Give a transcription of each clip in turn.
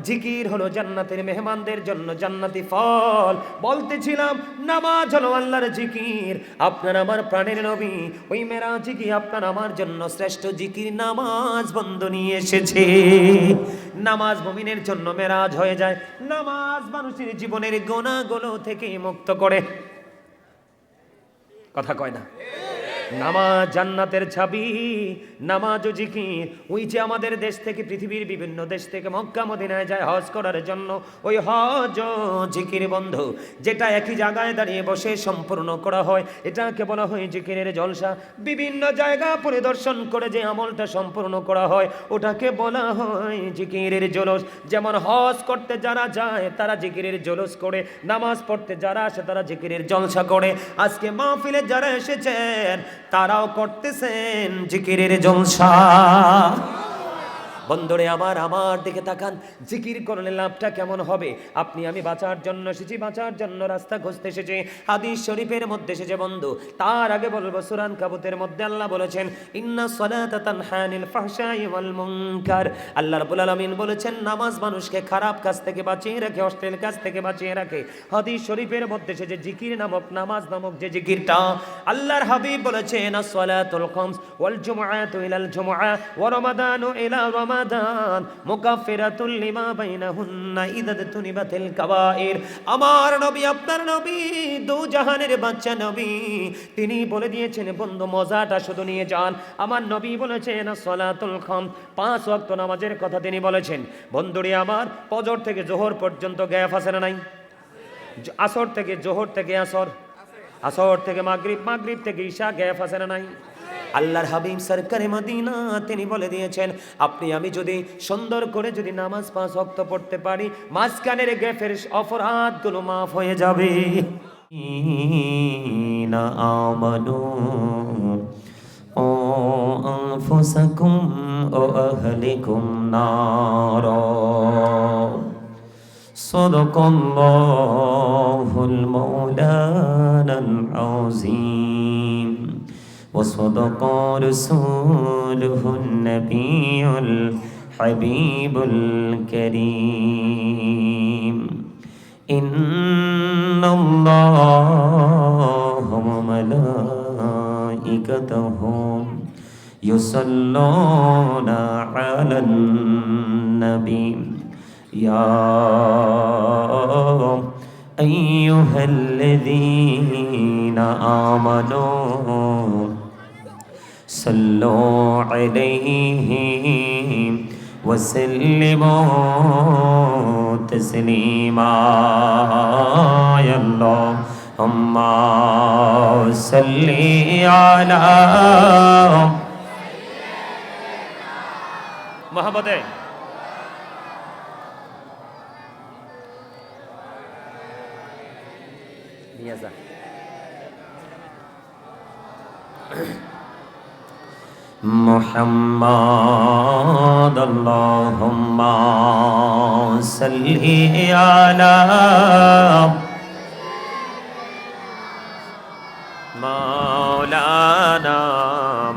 জিকির হলো জান্নাতের মেহমানদের জন্য জান্নাতি ফল। বলতেছিলাম নামাজ হলো আল্লাহর জিকির। আপনার আমার প্রাণের নবী ওই মেরাজে গিয়ে আপনার আমার জন্য শ্রেষ্ঠ জিকির নামাজ বন্ধ নিয়ে এসেছে। নামাজ মুমিনের জন্য মেরাজ হয়ে যায়। নামাজ মানুষের জীবনের গুনাহগুলো থেকে মুক্ত করে। কথা কয় না? নামাজ জান্নাতের চাবি। নামাজ ও জিকির। ওই যে আমাদের দেশ থেকে পৃথিবীর বিভিন্ন দেশ থেকে মক্কা মদিনায় যায় হজ করার জন্য, ওই হজ ও জিকির বন্ধু, যেটা একই জায়গায় দাঁড়িয়ে বসে সম্পূর্ণ করা হয়, এটাকে বলা হয় জিকিরের জলসা। বিভিন্ন জায়গা পরিদর্শন করে যে আমলটা সম্পূর্ণ করা হয় ওটাকে বলা হয় জিকিরের জলস। যেমন হজ করতে যারা যায় তারা জিকিরের জলস করে, নামাজ পড়তে যারা আসে তারা জিকিরের জলসা করে। আজকে মাহফিলে যারা এসেছেন তারাও করতেছেন জিকিরের জলসা। বন্ধুরে আমার দিকে তাকান, জিকির করলে লাভটা কেমন হবে? আপনি আমি বাঁচার জন্য এসেছি, বাঁচার জন্য রাস্তা খুঁজতে এসেছি। হাদিস শরীফের মধ্যে এসেছে বন্ধু। তার আগে বলবো সূরা আনকাবুতের মধ্যে আল্লাহ বলেছেন ইন্না সলাতা তানহা আনিল ফাহশাই ওয়াল মুনকার। আল্লাহ রাব্বুল আলামিন বলেছেন নামাজ মানুষকে খারাপ কাজ থেকে বাঁচিয়ে রাখে, অশ্লীল কাজ থেকে বাঁচিয়ে রাখে। হাদিস শরীফের মধ্যে এসেছে জিকির নামক, নামাজ নামক যে জিকিরটা, আল্লাহর হাবিব বলেছেন আসসালাতুল খামস ওয়াল জুমআতু ইলাল জুমআ ওয়া রমাদানু ইলা রমাদান মুকাফিরাতুল লিমা বাইনাহুন্না ইযা তুনিবাতিল কাবাইর। আমার নবী, আপনার নবী, দু জাহানের বাচ্চা নবী, তিনি বলে দিয়েছেন বন্ধু মজাটা শুধু নিয়ে যান। আমার নবী বলেছেন সালাতুল খামস, 5 ওয়াক্ত নামাজের কথা তিনি বলেছেন। বন্ধুরে আমার, ফজর থেকে জোহর পর্যন্ত গ্যাপ আছে না নাই? আসর থেকে জোহর থেকে আসর, আসর থেকে মাগরিব, মাগরিব থেকে ঈশা, গ্যাপ আছে না নাই? আল্লাহর হাবিব সরকারে মদিনা তিনি বলে দিয়েছেন আপনি আমি যদি সুন্দর করে যদি নামাজ 5 ওয়াক্ত পড়তে পারি, মাঝখানের গ্যাপের অপরাধগুলো মাফ হয়ে যাবে। না আমানু ও আনফুসাকুম ও আহলিকুম নার। সাদাকাল্লাহুল মাওলানাল আযীম وصدق رسوله النبي الحبيب الكريم إن الله وملائكته يصلون على النبي يا أيها الذين آمنوا صلوا عليه وسلموا تسليما يا اللهم صل على محمد نيازا محمد اللهم صل على مولانا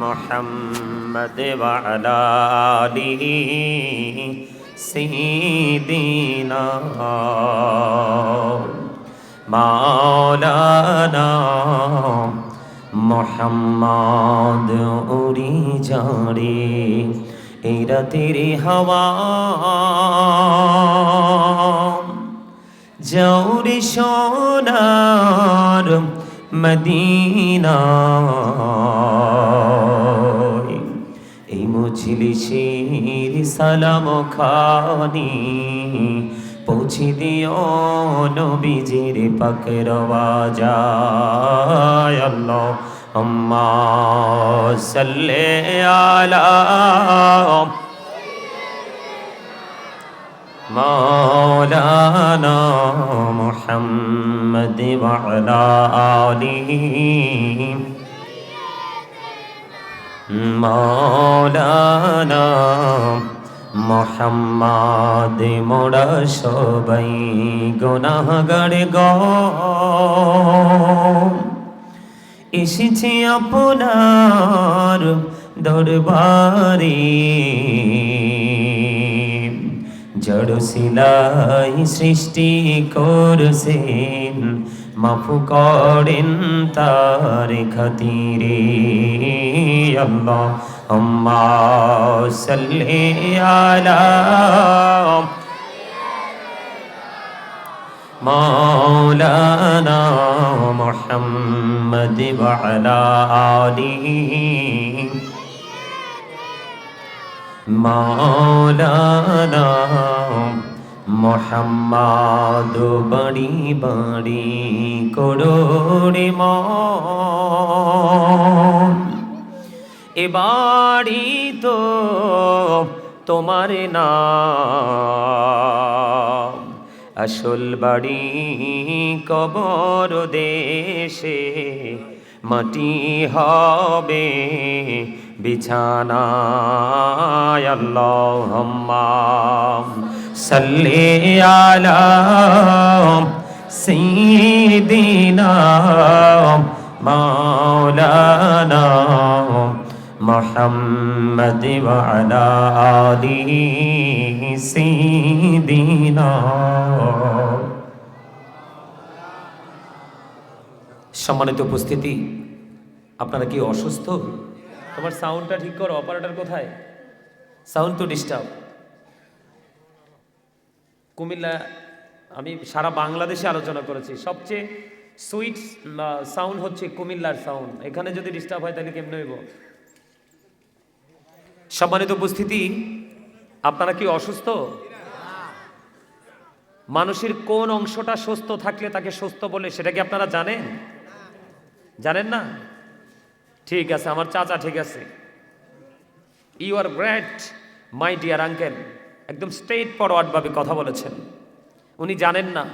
محمد وعلى آله سيدنا مولانا মোহাম্মদ উড়ি যারে এই রাতের হাওয়া যাওরে সোনার মদিনা এই মজলিসের সালাম খানি পৌঁছে দিও নবীজির পাক রওজায়। আল্লাহুম্মা সাল্লি আলা মাওলানা মুহাম্মদ ওয়া আলা আলিহি মাওলানা মোহাম্মদ। মোরা সবাই গুনাহগার গো এসেছি আপনার দরবারে, জড় শিলাই সৃষ্টি করছেন, মাফ করেন তার খাতিরে। আল্লাহুম্মা সাল্লি আলা মাওলানা মুহাম্মদ ওয়া আলা আলিহি মাওলানা মুহাম্মদ। বড়ি বড়ি করোড়ে মন, এ বাড়ি তো তোমার নাম, আসল বাড়ি কবর দেশে, মাটি হবে বিছানা। আল্লাহুম্মা সাল্লি আলা সাইয়্যিদিনা মাওলানা মুহাম্মদ ওয়া আলা আলিহি সাইয়্যিদিনা। সম্মানিত উপস্থিতি, আপনারা কি অসুস্থ? তোমার সাউন্ডটা ঠিক করো। অপারেটর কোথায়? সাউন্ড তো ডিস্টার্ব। কুমিল্লা, আমি সারা বাংলাদেশে আলোচনা করেছি, সবচেয়ে সুইট সাউন্ড হচ্ছে কুমিল্লার সাউন্ড। এখানে যদি ডিস্টার্ব হয় তাহলে কেমনে হইব? সম্মানিত উপস্থিতি, আপনারা কি অসুস্থ? মানুষের কোন অংশটা সুস্থ থাকলে তাকে সুস্থ বলে, সেটা কি আপনারা জানেন? জানেন না? ঠিক আছে, আমার চাচা ঠিক আছে। You are great my dear uncle, একদম স্ট্রেট ফরওয়ার্ড ভাবে কথা বলেছেন। উনি জানেন না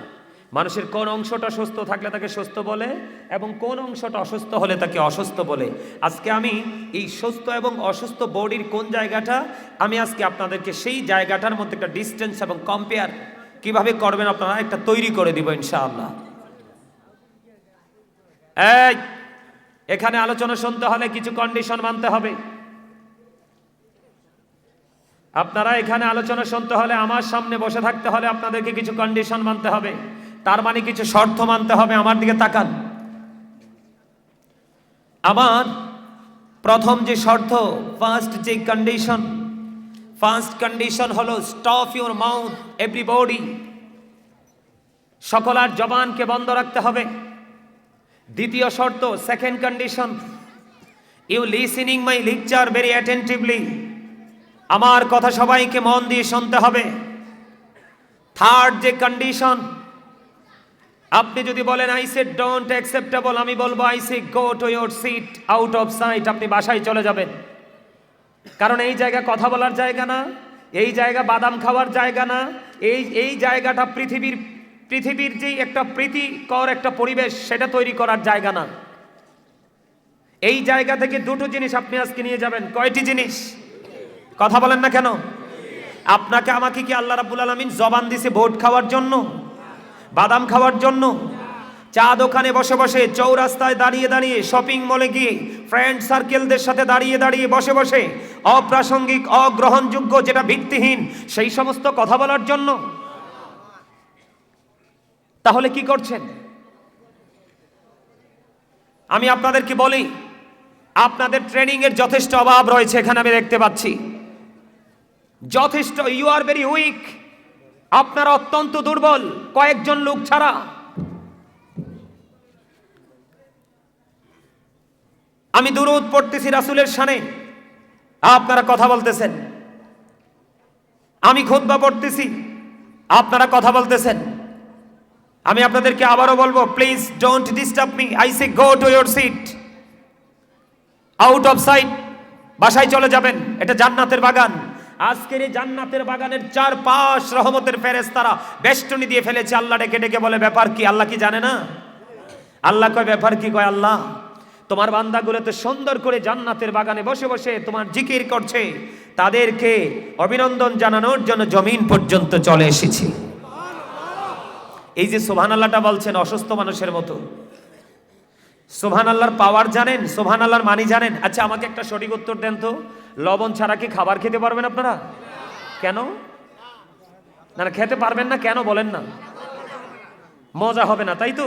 মানুষের কোন অংশটা সুস্থ থাকলে তাকে সুস্থ বলে এবং কোন অংশটা অসুস্থ হলে তাকে অসুস্থ বলে। আজকে আমি এই সুস্থ এবং অসুস্থ বডির কোন জায়গাটা, আমি আজকে আপনাদেরকে সেই জায়গাটার মধ্যে একটা ডিস্টেন্স এবং কম্পেয়ার কিভাবে করবেন আপনারা একটা তৈরি করে দিব ইনশাআল্লাহ। এই এখানে আলোচনা শুনতে হলে কিছু কন্ডিশন মানতে হবে। আপনারা এখানে আলোচনা শুনতে হলে, আমার সামনে বসে থাকতে হলে আপনাদেরকে কিছু কন্ডিশন মানতে হবে, তার মানে কিছু শর্ত মানতে হবে। আমার দিকে তাকান। আমার প্রথম যে শর্ত, ফার্স্ট যে কন্ডিশন, ফার্স্ট কন্ডিশন হলো স্টপ ইউর মাউথ এভরিবডি, সকলের জবানকে বন্ধ রাখতে হবে। দ্বিতীয় শর্ত, second condition, you listening my lecture very attentively, আমার কথা সবাইকে মন দিয়ে শুনতে হবে। থার্ড যে কন্ডিশন, আপনি যদি বলেন আই সে ডোন্ট অ্যাকসেপ্টেবল, আমি বলবো I say go to your seat out of sight, আপনি বাসায় চলে যাবেন। কারণ এই জায়গা কথা বলার জায়গা না, এই জায়গা বাদাম খাওয়ার জায়গা না, এই জায়গাটা পৃথিবীর যে একটা প্রীতিকর একটা পরিবেশ সেটা তৈরি করার জায়গা না। এই জায়গা থেকে দুটো জিনিস আপনি আজকে নিয়ে যাবেন। কয়টি জিনিস? কথা বলেন না কেন? আপনাকে আমাকে কি আল্লাহ রাব্বুল আলামিন জবান দিছে ভোট খাওয়ার জন্য, বাদাম খাওয়ার জন্য? চা দোকানে বসে বসে, চৌরাস্তায় দাঁড়িয়ে দাঁড়িয়ে, শপিং মলে গিয়ে, ফ্রেন্ড সার্কেলদের সাথে দাঁড়িয়ে দাঁড়িয়ে বসে বসে অপ্রাসঙ্গিক, অগ্রহণযোগ্য, যেটা ভিত্তিহীন, সেই সমস্ত কথা বলার জন্য? তাহলে কি করছেন? আমি আপনাদেরকে বলি, আপনাদের ট্রেনিং এর যথেষ্ট অভাব রয়েছে এখানে আমি দেখতে পাচ্ছি, যথেষ্ট। ইউ আর ভেরি উইক, আপনারা অত্যন্ত দুর্বল কয়েকজন লোক ছাড়া। আমি দুরূদ পড়তেছি রাসূলের শানে, আপনারা কথা বলতেছেন। আমি খুতবা পড়তেছি, আপনারা কথা বলতেছেন। আমি আপনাদেরকে আবারও বলবো, please don't disturb me, I say go to your seat out of sight, বাসায় চলে যাবেন। এটা জান্নাতের বাগান। আজকের এই জান্নাতের বাগানের চারপাশ রহমতের ফেরেশতারা বেষ্টনী দিয়ে ফেলেছে। আল্লাহ ডেকে ডেকে বলে, ব্যাপার কি? আল্লাহ কি জানে না? আল্লাহ কয়, ব্যাপার কি? কয়, আল্লাহ তোমার বান্দাগুলো তো সুন্দর করে জান্নাতের বাগানে বসে বসে তোমার জিকির করছে, তাদেরকে অভিনন্দন জানানোর জন্য জমিন পর্যন্ত চলে এসেছি। এই যে সুবহানাল্লাহটা বলছেন অসুস্থ মানুষের মতো, সুবহানাল্লাহর পাওয়ার জানেন? সুবহানাল্লাহর মানি জানেন? আচ্ছা আমাকে একটা সঠিক উত্তর দেন তো, লবণ ছাড়া কি খাবার খেতে পারবেন আপনারা? কেন? না না, খেতে পারবেন না কেন বলেন না? মজা হবে না, তাই তো?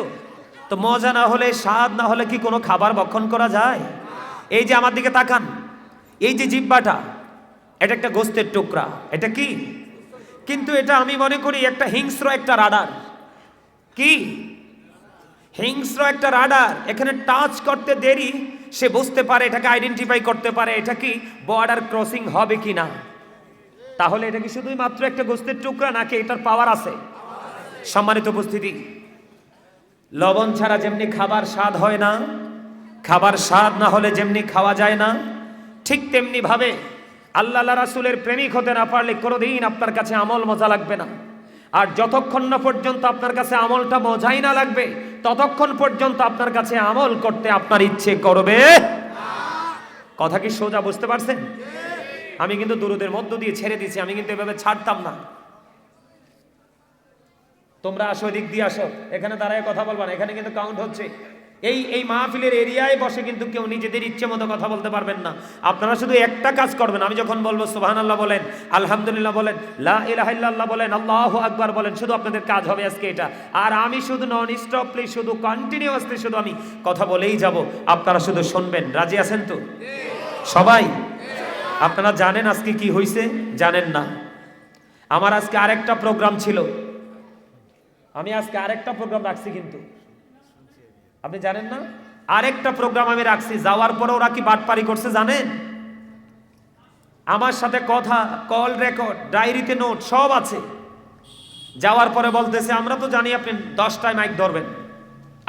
তো মজা না হলে, স্বাদ না হলে কি কোনো খাবার ভক্ষণ করা যায়? এই যে আমার দিকে তাকান, এই যে জিহ্বাটা, এটা একটা গোস্তের টুকরা, এটা কি? কিন্তু এটা আমি মনে করি একটা হিংস্র একটা রাডার। কি? হিংস্র একটা রাডার। এখানে টাচ করতে দেরি, সে বুঝতে পারে, এটাকে আইডেন্টিফাই করতে পারে এটা কি বর্ডার ক্রসিং হবে কি না। তাহলে এটা কি শুধুই মাত্র একটা গোস্তের টুকরা, নাকি এটার পাওয়ার আছে? সম্মানিত উপস্থিতি, লবণ ছাড়া যেমনি খাবার স্বাদ হয় না, খাবার স্বাদ না হলে যেমনি খাওয়া যায় না, ঠিক তেমনি ভাবে আল্লাহ রাসূলের প্রেমিক হতে না পারলে কোনোদিন আপনার কাছে আমল মজা লাগবে না। আর যতক্ষণ না পর্যন্ত আপনার কাছে আমলটা মজাই না লাগবে, ততক্ষণ পর্যন্ত আপনার কাছে আমল করতে আপনার ইচ্ছে করবে। কথা কি সোজা বুঝতে পারছেন? আমি কিন্তু দুরুদের মধ্য দিয়ে ছেড়ে দিয়েছি, আমি কিন্তু এভাবে ছাড়তাম না। তোমরা আসো, দিক দিয়ে আসো, এখানে দাঁড়ায় কথা বলবা না, এখানে কিন্তু কাউন্ট হচ্ছে। এই মাহফিলের এরিয়ায় বসে কিন্তু কেউ নিজেদের ইচ্ছে মতো কথা বলতে পারবেন না। আপনারা শুধু একটা কাজ করবেন, আমি যখন বলবো সুবহানাল্লাহ বলেন, আলহামদুলিল্লাহ বলেন, লা ইলাহা ইল্লাল্লাহ বলেন, আল্লাহু আকবার বলেন। শুধু আপনাদের কাজ হবে আজকে এটা। আর আমি শুধু নন স্টপলি, শুধু কন্টিনিউয়াসলি শুধু আমি কথা বলেই যাব, আপনারা শুধু শুনবেন। রাজি আছেন তো সবাই? আপনারা জানেন আজকে কি হয়েছে? জানেন না? আমার আজকে আরেকটা প্রোগ্রাম ছিল, আমি আজকে আরেকটা প্রোগ্রাম রাখছি, কিন্তু আপনি জানেন না? আরেকটা প্রোগ্রাম আমি রাখছি, যাওয়ার পরে ওরা কি বাটপারি করছে জানেন? আমার সাথে কথা, কল রেকর্ড, ডায়েরিতে নোট সব আছে। যাওয়ার পরে বলতেছে, আমরা তো জানি আপনি 10টায় মাইক ধরবেন।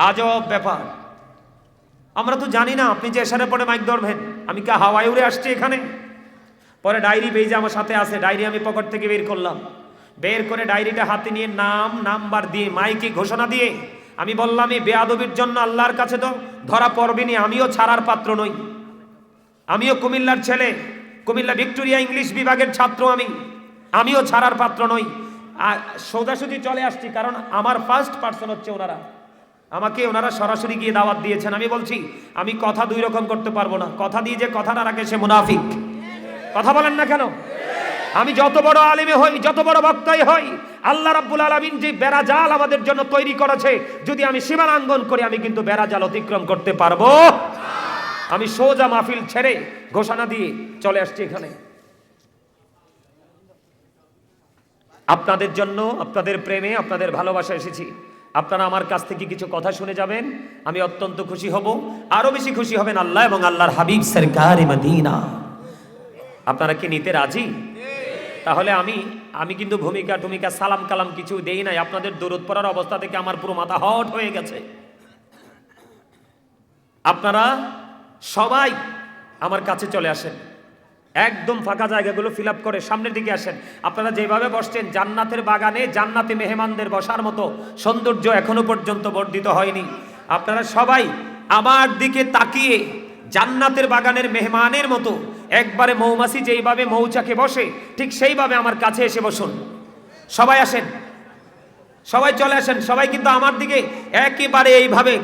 আজব ব্যাপার, আমরা তো জানি না আপনি যে এশারের পরে মাইক ধরবেন। আমি কি হাওয়ায় উড়ে আসছি এখানে? পরে ডায়েরি পেয়ে যে আমার সাথে আছে, ডায়েরি আমি পকেট থেকে বের করলাম, বের করে ডায়েরিটা হাতে নিয়ে নাম নাম্বার দিয়ে মাইকে ঘোষণা দিয়ে আমি বললাম, এই বেয়াদবির জন্য আল্লাহর কাছে তো ধরা পড়বেনি, আমিও ছাড়ার পাত্র নই। আমিও কুমিল্লার ছেলে, কুমিল্লা ভিক্টোরিয়া ইংলিশ বিভাগের ছাত্র, আমিও ছাড়ার পাত্র নই। আর সোজাসুজি চলে আসছি, কারণ আমার ফার্স্ট পার্সন হচ্ছে ওনারা। আমাকে ওনারা সরাসরি গিয়ে দাওয়াত দিয়েছেন। আমি বলছি, আমি কথা দুই রকম করতে পারবো না। কথা দিয়ে যে কথাটা রাখে সে মুনাফিক। কথা বলেন না কেন? আমি যত বড় আলেমে হই, যত বড় বক্তাই হই, আল্লাহ রাব্বুল আলামিন যে বেড়াজাল আমাদের জন্য তৈরি করেছে, যদি আমি সীমালঙ্ঘন করি, আমি কিন্তু বেড়াজাল অতিক্রম করতে পারবো। আমি সোজা মাহফিল ছেড়ে ঘোষণা দিয়ে চলে আসছি এখানে। আপনাদের জন্য, আপনাদের প্রেমে, আপনাদের ভালোবাসা এসেছি। আপনারা আমার কাছ থেকে কিছু কথা শুনে যাবেন, আমি অত্যন্ত খুশি হব। আরো বেশি খুশি হবেন আল্লাহ এবং আল্লাহর হাবিব সরকারে মদিনা। আপনারা কি নিতে রাজি? তাহলে আমি কিন্তু ভূমিকা সালাম কালাম কিছু দেই নাই। আপনাদের দরুদ পড়ার অবস্থা থেকে আমার পুরো মাথা হট হয়ে গেছে। আপনারা সবাই আমার কাছে চলে আসেন, একদম ফাঁকা জায়গাগুলো ফিল আপ করে সামনের দিকে আসেন। আপনারা যেভাবে বসছেন, জান্নাতের বাগানে জান্নাতি মেহমানদের বসার মতো সৌন্দর্য এখনো পর্যন্ত বর্ধিত হয়নি। আপনারা সবাই আমার দিকে তাকিয়ে জান্নাতের বাগানের মেহমানের মতো, একবারে মৌমাছি যেইভাবে মৌচাকে বসে, ঠিক সেইভাবে আমার কাছে এসে বসুন। সবাই আসেন, সবাই চলে আসেন। সবাই কিন্তু আমার দিকে একেবারে এইভাবে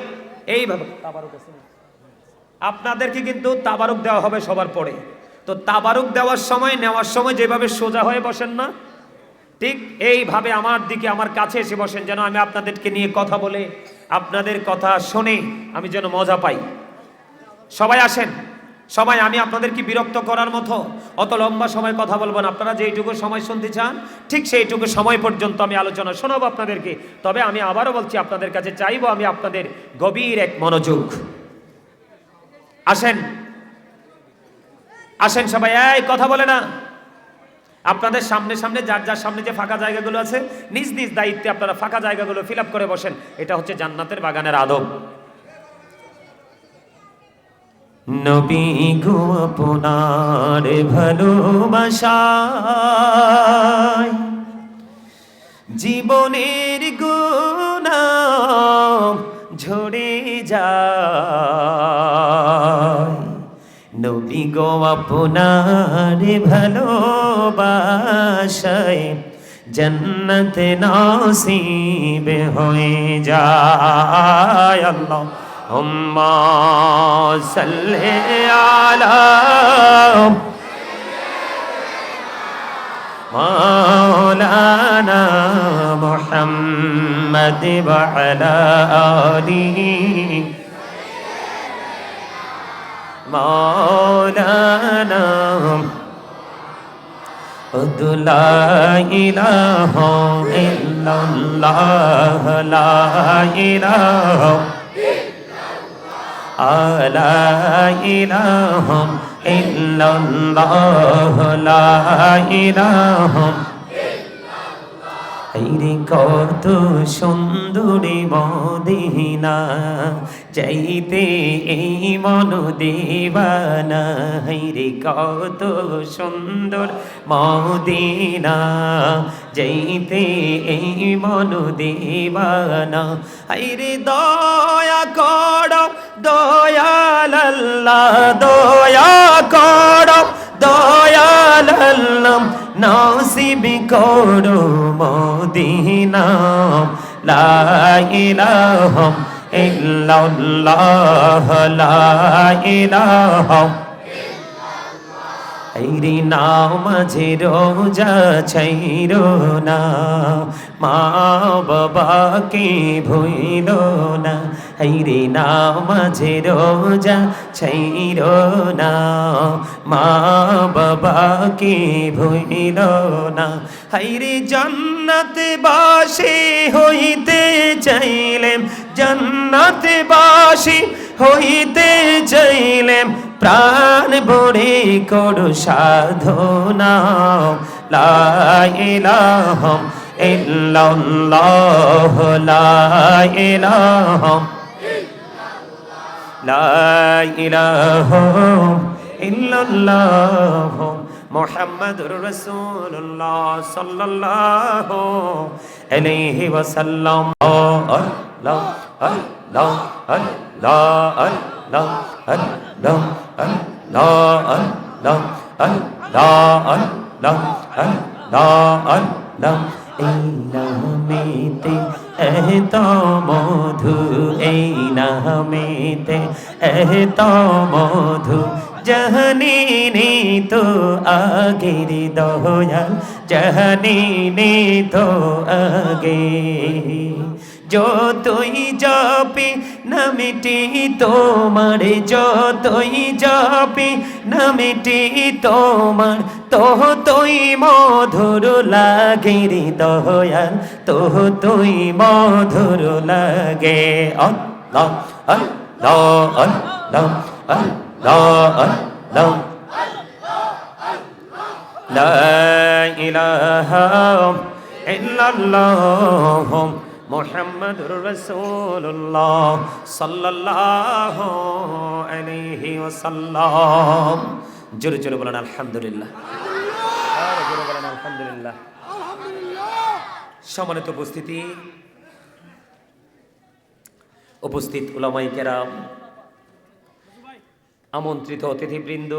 আপনাদেরকে কিন্তু তাবারুক দেওয়া হবে সবার পরে। তো তাবারুক দেওয়ার সময়, নেওয়ার সময় যেভাবে সোজা হয়ে বসেন না, ঠিক এইভাবে আমার দিকে, আমার কাছে এসে বসেন, যেন আমি আপনাদেরকে নিয়ে কথা বলে, আপনাদের কথা শুনে আমি যেন মজা পাই। সবাই আসেন, সবাই। আমি আপনাদেরকে বিরক্ত করার মতো অত লম্বা সময় কথা বলবো না। আপনারা যেইটুকু সময় শুনতে চান, ঠিক সেইটুকু সময় পর্যন্ত আমি আলোচনা শোনাবো আপনাদেরকে। তবে আমি আবারও বলছি, আপনাদের কাছে চাইবো আমি আপনাদের গভীর এক মনোযোগ। আসেন, আসেন সবাই, এই কথা বলে না। আপনাদের সামনে সামনে, যার যার সামনে যে ফাঁকা জায়গাগুলো আছে, নিজ নিজ দায়িত্বে আপনারা ফাঁকা জায়গাগুলো ফিল আপ করে বসেন। এটা হচ্ছে জান্নাতের বাগানের আদব। নবী গো আপনার ভালোবাসায় জীবনের গুনাহ ঝরে যায়। নবী গো আপনার ভালোবাসায় জান্নাত নসিব হয়ে যায়। আল্লাহুম্মা সাল্লি আলা مولانا محمد وعلى آله مولانا لا إله إلا الله لا إله لا إله إلا الله لا إله হায়রে কত সুন্দরী মদিনা যাইতে এই মন দিবানা হায়রে কত সুন্দর মদিনা যাইতে এই মন দিবানা হায়রে দয়া করো দয়াল আল্লাহ দয়া করো দয়াল আল্লাহ নসিব করো মদিনা লা ইলাহা ইল্লাল্লাহ লা ইলাহা হায়রে নামাজে রোজা ছাইরো না মা বাবাকে ভুইলো না হায়রে নামাজে রোজা ছাইরো না মা বাবাকে ভুইলো না হায়রে জান্নাতে বাসী হইতে চাইলেম জান্নাতে বাসী হইতে চাইলেম প্রাণ ভরে করো সাধনা লা ইলাহা ইল্লাল্লাহ লা ইলাহা লা ইলাহা ইল্লাল্লাহ মুহাম্মাদুর রাসূলুল্লাহ সাল্লাল্লাহু আলাইহি ওয়াসাল্লাম আল্লাহ আল্লাহ আল্লাহ আল্লাহ আল্লাহ আল্লাহ আল্লাহ আল্লাহ আল্লাহ আল্লাহ আল্লাহ এই নামেতে এত মধু এই নামেতে এত মধু জানি নে তো আগের দয়াল জানি নে তো আগে যতই জপি নামটি তোমার যতই জপি নামটি তোমার তোই মধুর লাগে রে দয়াল তোই মধুর লাগে আল্লাহ আল্লাহ আল্লাহ আল্লাহ আল্লাহ লা ইলাহা ইল্লাল্লাহ মুহাম্মাদুর রাসূলুল্লাহ সাল্লাল্লাহু আলাইহি ওয়াসাল্লাম জোরে জোরে বলেন আলহামদুলিল্লাহ আর জোরে বলেন আলহামদুলিল্লাহ সম্মানিত উপস্থিত উলামায়ে কেরাম আমন্ত্রিত অতিথিবৃন্দ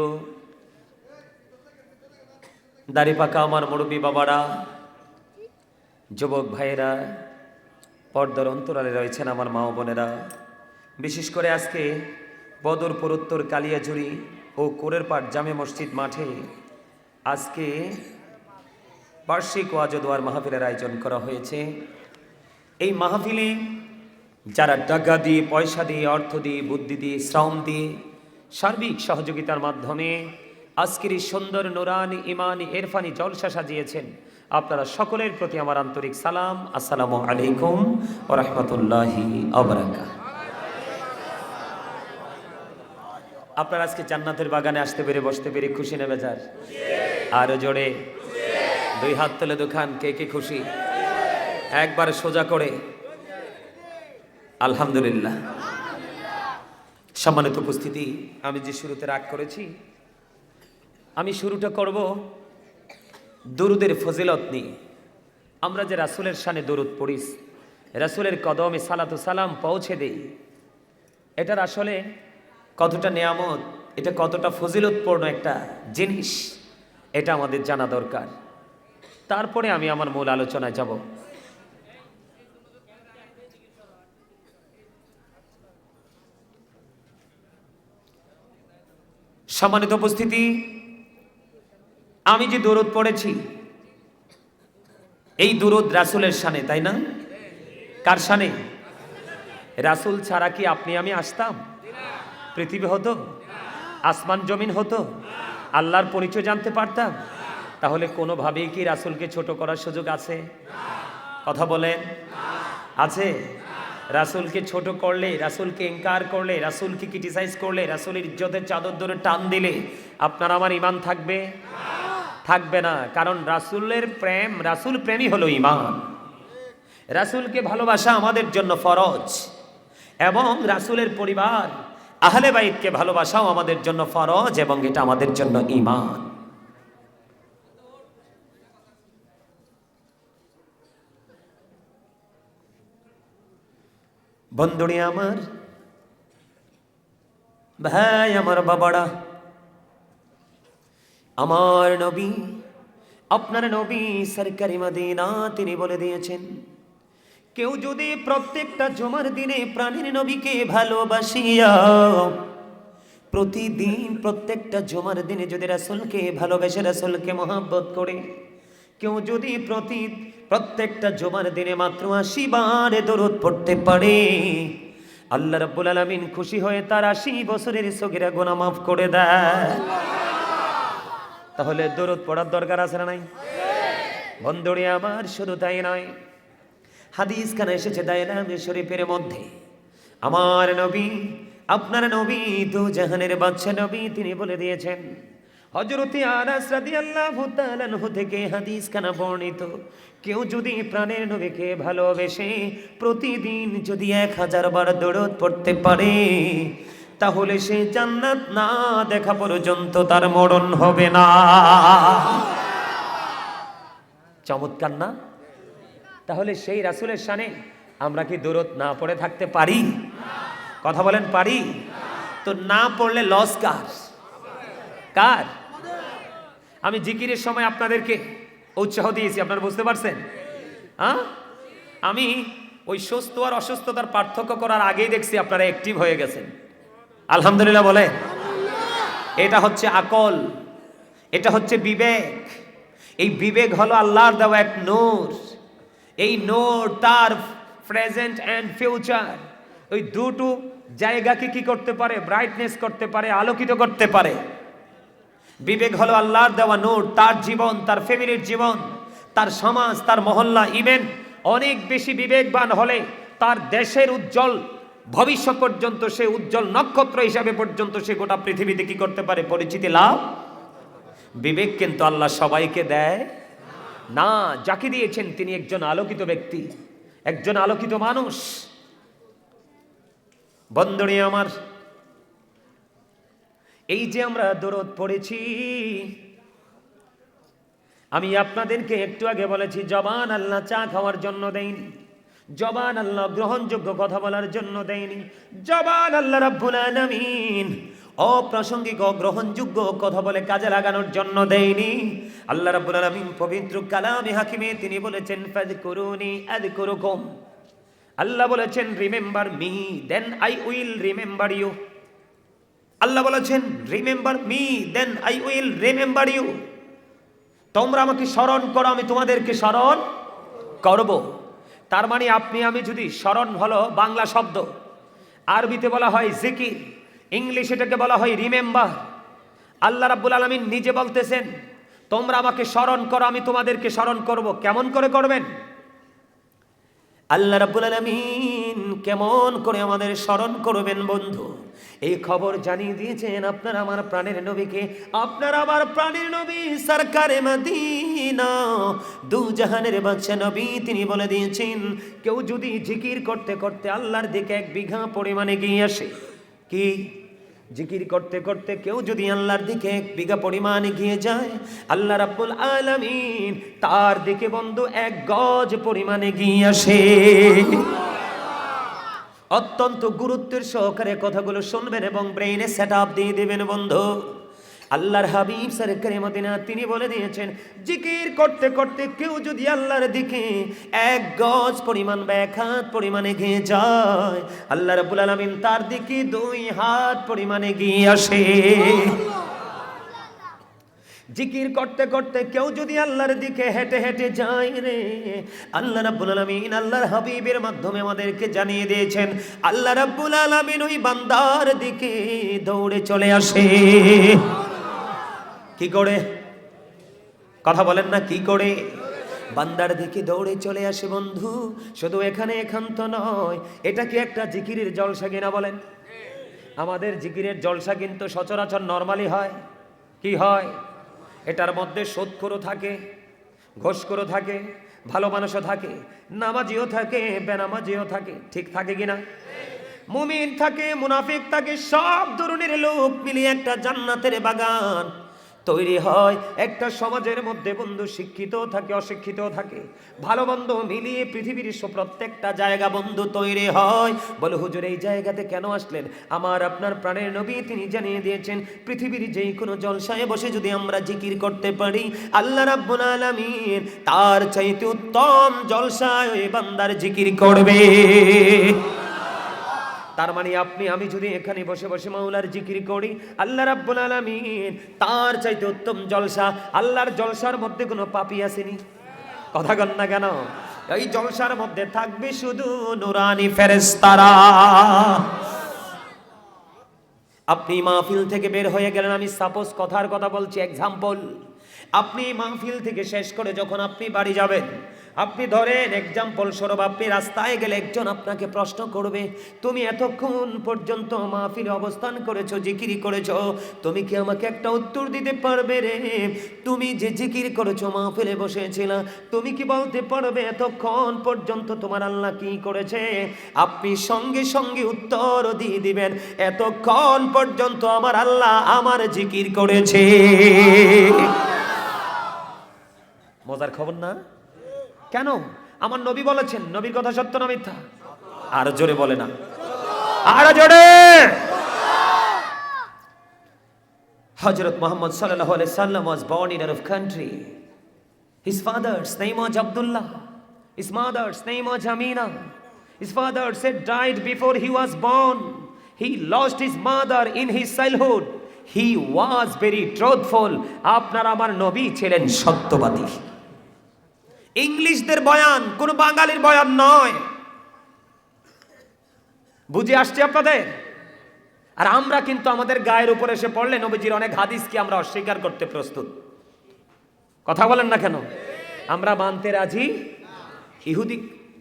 দাড়িপাকা আমার মুরব্বী বাবারা যুবক ভাইয়েরা পর্দার অন্তরালে রয়েছেন আমার মা ও বোনেরা বিশেষ করে আজকে বদরপুর উত্তর কালিয়াঝুরি ও কোরেরপাট জামে মসজিদ মাঠে আজকে বার্ষিক ওয়াজ ও দোয়ার মাহফিলের আয়োজন করা হয়েছে এই মাহফিলে যারা টাকা দিয়ে পয়সা দিয়ে অর্থ দিয়ে বুদ্ধি দিয়ে শ্রম দিয়ে সার্বিক সহযোগিতার মাধ্যমে আজকের এই সুন্দর নুরানি ইমানি ইরফানি জলসা সাজিয়েছেন আপনারা সকলের প্রতি আমার আন্তরিক সালাম আসসালামু আলাইকুম ওয়া রাহমাতুল্লাহি ওয়া বারাকাতুহু আপনারা আজকে জান্নাতের বাগানে আসতে পেরে বসতে পেরে খুশি না বেজার আরো জোরে দুই হাত তুলে দেখান কে কে খুশি একবার সোজা করে আলহামদুলিল্লাহ সম্মানিত উপস্থিতি আমি যে শুরুতে রাগ করেছি আমি শুরুটা করব দরুদের ফজিলত নিয়ে আমরা যে রাসূলের শানে দরুদ পড়ি রাসূলের কদমে সালাতু সালাম পৌঁছে দেই এটার আসলে কতটা নিয়ামত এটা কতটা ফজিলতপূর্ণ একটা জিনিস এটা আমাদের জানা দরকার তারপরে আমি আমার মূল আলোচনায় যাব সম্মানিত উপস্থিতি আমি যে দরুদ পড়েছি এই দুরূদ রাসূলের শানে, তাই না? কার শানে? রাসূল ছাড়া কি আপনি আমি আসতাম? পৃথিবী হতো? আসমান জমিন হতো? আল্লাহর পরিচয় জানতে পারতাম? তাহলে কোনোভাবেই কি রাসূলকে ছোট করার সুযোগ আছে? কথা বলেন, আছে? রাসূলকে ছোট করলে, রাসূলকে ইনকার করলে, রাসূলকে ক্রিটিসাইজ করলে, রাসূলের ইজ্জতের চাদর ধরে টান দিলে আপনার আমার ঈমান থাকবে? থাকবে না। কারণ রাসূলের প্রেম, রাসূল প্রেমই হলো ঈমান। রাসূলকে ভালোবাসা আমাদের জন্য ফরজ, এবং রাসূলের পরিবার আহলে বাইতকে ভালোবাসাও আমাদের জন্য ফরজ, এবং এটা আমাদের জন্য ঈমান। বন্ধুরে আমার, ভাই আমার, বাবারা, আমার নবী, আপনার নবী সরকারি মদিনা তিনি বলে দিয়েছেন, কেউ যদি প্রত্যেকটা জুমার দিনে প্রাণের নবীকে ভালোবাসিয়া প্রতিদিন প্রত্যেকটা জুমার দিনে যদি রাসূলকে ভালোবেসে রাসূলকে মহব্বত করে, কেউ যদি প্রত্যেকটা জুমার দিনে মাত্র ৮০ বার দরুদ পড়তে পারে, আল্লাহ রাব্বুল আলামিন খুশি হয়ে তার ৮০ বছরের সগীরা গুনাহ মাফ করে দেয়। তাহলে দরুদ পড়ার দরকার আছে না নাই? বন্ধুরে আমার, শুধু তাই নয়, হাদিস খানে এসেছে দায়লামে শরীফের মধ্যে, আমার নবী, আপনার নবী, দু জাহানের বাদশা নবী তিনি বলে দিয়েছেন, হযরতে আনাস রাদিয়াল্লাহু তাআলা আনহু থেকে হাদিস খানা বর্ণিত, কেউ যদি প্রাণের নবীকে ভালোবেসে প্রতিদিন যদি ১০০০ বার দরুদ পড়তে পারে, তাহলে সে জান্নাত না দেখা পর্যন্ত তার মরণ হবে না। চমৎকার না? তাহলে সেই রাসূলের শানে আমরা কি দরুদ না পড়ে থাকতে পারি? কথা বলেন, পারি? তো না পড়লে লস কার? কার? আমি জিকিরের সময় আপনাদেরকে উৎসাহ দিয়েছি, আপনারা বুঝতে পারছেন? হ্যাঁ, আমি ওই সুস্থ আর অসুস্থতার পার্থক্য করার আগেই দেখছি আপনারা অ্যাক্টিভ হয়ে গেছেন। আলহামদুলিল্লাহ বলে। এটা হচ্ছে আকল, এটা হচ্ছে বিবেক। এই বিবেক হলো আল্লাহর দেওয়া এক নূর। এই নূর তার প্রেজেন্ট অ্যান্ড ফিউচার, ওই দুটো জায়গাকে কি করতে পারে? ব্রাইটনেস করতে পারে, আলোকিত করতে পারে। বিবেক হলো আল্লাহর দেওয়া নূর, তার জীবন, তার ফ্যামিলির জীবন, তার সমাজ, তার মহল্লা, ইভেন অনেক বেশি বিবেকবান হলে তার দেশের উজ্জ্বল ভবিষ্যৎ পর্যন্ত, সে উজ্জ্বল নক্ষত্র হিসাবে পর্যন্ত সে গোটা পৃথিবীতে কি করতে পারে? পরিচিতি লাভ। বিবেক কিন্তু আল্লাহ সবাইকে দেয় না। যাকে দিয়েছেন তিনি একজন আলোকিত ব্যক্তি, একজন আলোকিত মানুষ। বন্ধুরে আমার, এই যে আমরা দরুদ পড়েছি, আমি আপনাদেরকে একটু আগে বলেছি, জবান আল্লাহ চা খাওয়ার জন্য দেয়নি, জবান আল্লাহ গ্রহণযোগ্য কথা বলার জন্য দেয়নি, জবান আল্লাহ রাব্বুল আলামিন অপ্রাসঙ্গিক অগ্রহণযোগ্য কথা বলে কাজে লাগানোর জন্য দেয়নি। আল্লাহ রাব্বুল আলামিন পবিত্র কালামে হাকিমে তিনি বলেছেন, ফাযকুরুনি আযকুরুকুম। আল্লাহ বলেছেন, remember me then I will remember you. Allah বলেছেন, remember me then I will remember you. তোমরা আমাকে স্মরণ করো, আমি তোমাদেরকে স্মরণ করব। তার মানে আপনি আমি যদি, স্মরণ হলো বাংলা শব্দ, আরবিতে বলা হয় জিকির, ইংলিশ এটাকে বলা হয় রিমেম্বার। আল্লাহ রাব্বুল আলামিন নিজে বলতেছেন, তোমরা আমাকে স্মরণ করো, আমি তোমাদেরকে স্মরণ করব। কেমন করে করবেন? আল্লাহ রাব্বুল আলামিন কেমন করে আমাদের স্মরণ করবেন বন্ধু, এই খবর জানিয়ে দিয়েছেন আপনার আমার প্রাণের নবীকে। আপনার আমার প্রাণের নবী সরকারে মদিনা, দু জাহানের বাদশা নবী তিনি বলে দিয়েছেন, কেউ যদি জিকির করতে করতে আল্লাহর দিকে 1 বিঘা পরিমাণে গিয়ে আসে, কি জিকির করতে করতে কেউ যদি আল্লাহর দিকে 1 বিঘা পরিমাণে গিয়ে যায়, আল্লাহ রাব্বুল আলামিন তার দিকে বন্ধু 1 গজ পরিমাণে গিয়ে আসে। অত্যন্ত গুরুত্বের সহকারে কথাগুলো শুনবেন এবং ব্রেইনে সেট আপ দিয়ে দেবেন বন্ধু। আল্লাহর হাবিব সরকারে মদিনা তিনি বলে দিয়েছেন, জিকির করতে করতে কেউ যদি আল্লাহর দিকে 1 গজ পরিমাণ বা 1 হাত পরিমাণে গিয়ে যায়, আল্লাহ রাব্বুল আলামিন তার দিকে 2 হাত পরিমাণে গিয়ে আসে। জিকির করতে করতে কেউ যদি আল্লাহর দিকে হেঁটে হেঁটে যায় রে, আল্লাহ রাব্বুল আলামিন আল্লাহর হাবিবের মাধ্যমে আমাদেরকে জানিয়ে দিয়েছেন, আল্লাহ রাব্বুল আলামিন ওই বান্দার দিকে দৌড়ে চলে আসে। কি করে? কথা বলেন না, কি করে? বান্দার দিকে দৌড়ে চলে আসে বন্ধু। শুধু এখানে একান্ত নয়, এটা কি একটা জিকিরের জলসা কিনা বলেন? আমাদের জিকিরের জলসা কিন্তু সচরাচর নরমালি হয়। কি হয়? এটার মধ্যে সুদখোরও থাকে, ঘুষখোরও থাকে, ভালো মানুষও থাকে, নামাজিও থাকে, বেনামাজিও থাকে। ঠিক থাকে কিনা? মুমিন থাকে, মুনাফিক থাকে, সব ধরনের লোক মিলিয়ে একটা জান্নাতের বাগান তৈরি হয়। একটা সমাজের মধ্যে বন্ধু শিক্ষিত থাকে, অশিক্ষিত থাকে, ভালো বন্ধু মিলিয়ে পৃথিবীর প্রত্যেকটা জায়গা বন্ধু তৈরি হয়। বলে হুজুর এই জায়গাতে কেন আসলেন? আমার আপনার প্রাণের নবী তিনি জানিয়ে দিয়েছেন, পৃথিবীর যেই কোনো জলসায় বসে যদি আমরা জিকির করতে পারি, আল্লাহ রাব্বুল আলামিন তার চাইতে উত্তম জলসায় ওই বান্দার জিকির করবে। তার মানে আপনি আমি যদি এখানে বসে বসে মাওলার জিকির করি, আল্লাহ রাব্বুল আলামিন তার চাইতে উত্তম জলসা। আল্লাহর জলসার মধ্যে কোনো পাপী আসেনি? কথা কন না কেন? এই জলসার মধ্যে থাকবে শুধু নূরানি ফেরেশতারা। আপনি মাহফিল থেকে বের হয়ে গেলেন, আমি সাপোজ কথার কথা বলছি, এক্সাম্পল। আপনি মাহফিল থেকে শেষ করে যখন আপনি বাড়ি যাবেন, আপনি ধরেন এক্সাম্পল স্বরূপ আপনি রাস্তায় গেলে একজন আপনাকে প্রশ্ন করবে, তুমি এতক্ষণ পর্যন্ত মাহফিলে অবস্থান করেছো, জিকির করেছো, তুমি কি আমাকে একটা উত্তর দিতে পারবে রে? তুমি যে জিকির করেছো, মাহফিলে বসেছিলা, তুমি কি বলতে পারবে এতক্ষণ পর্যন্ত তোমার আল্লাহ কি করেছে? আপনি সঙ্গে সঙ্গে উত্তর দিয়ে দিবেন, এতক্ষণ পর্যন্ত আমার আল্লাহ আমার জিকির করেছে। মজার খবর না? কেন? আমার নবী বলেছেন। নবীর কথা সত্য না মিথ্যা? আর জোরে বলে না, আর জোরে। হযরত মুহাম্মদ সাল্লাল্লাহু আলাইহি সাল্লাম was born in Arab country. His father's name was Abdullah. His mother's name was Amina. His father said died before he was born. He lost his mother in his childhood. He was very truthful. আপনার আমার নবী ছিলেন সত্যবাদী। ইংলিশদের বয়ান কোন বাঙালির বয়ান নয়। বুঝে আসছে আপনাদের? আর আমরা কিন্তু আমাদের গায়ের উপর এসে পড়লে নবীজির অনেক হাদিসকে আমরা অস্বীকার করতে প্রস্তুত। কথা বলেন না কেন? আমরা মানতে রাজি।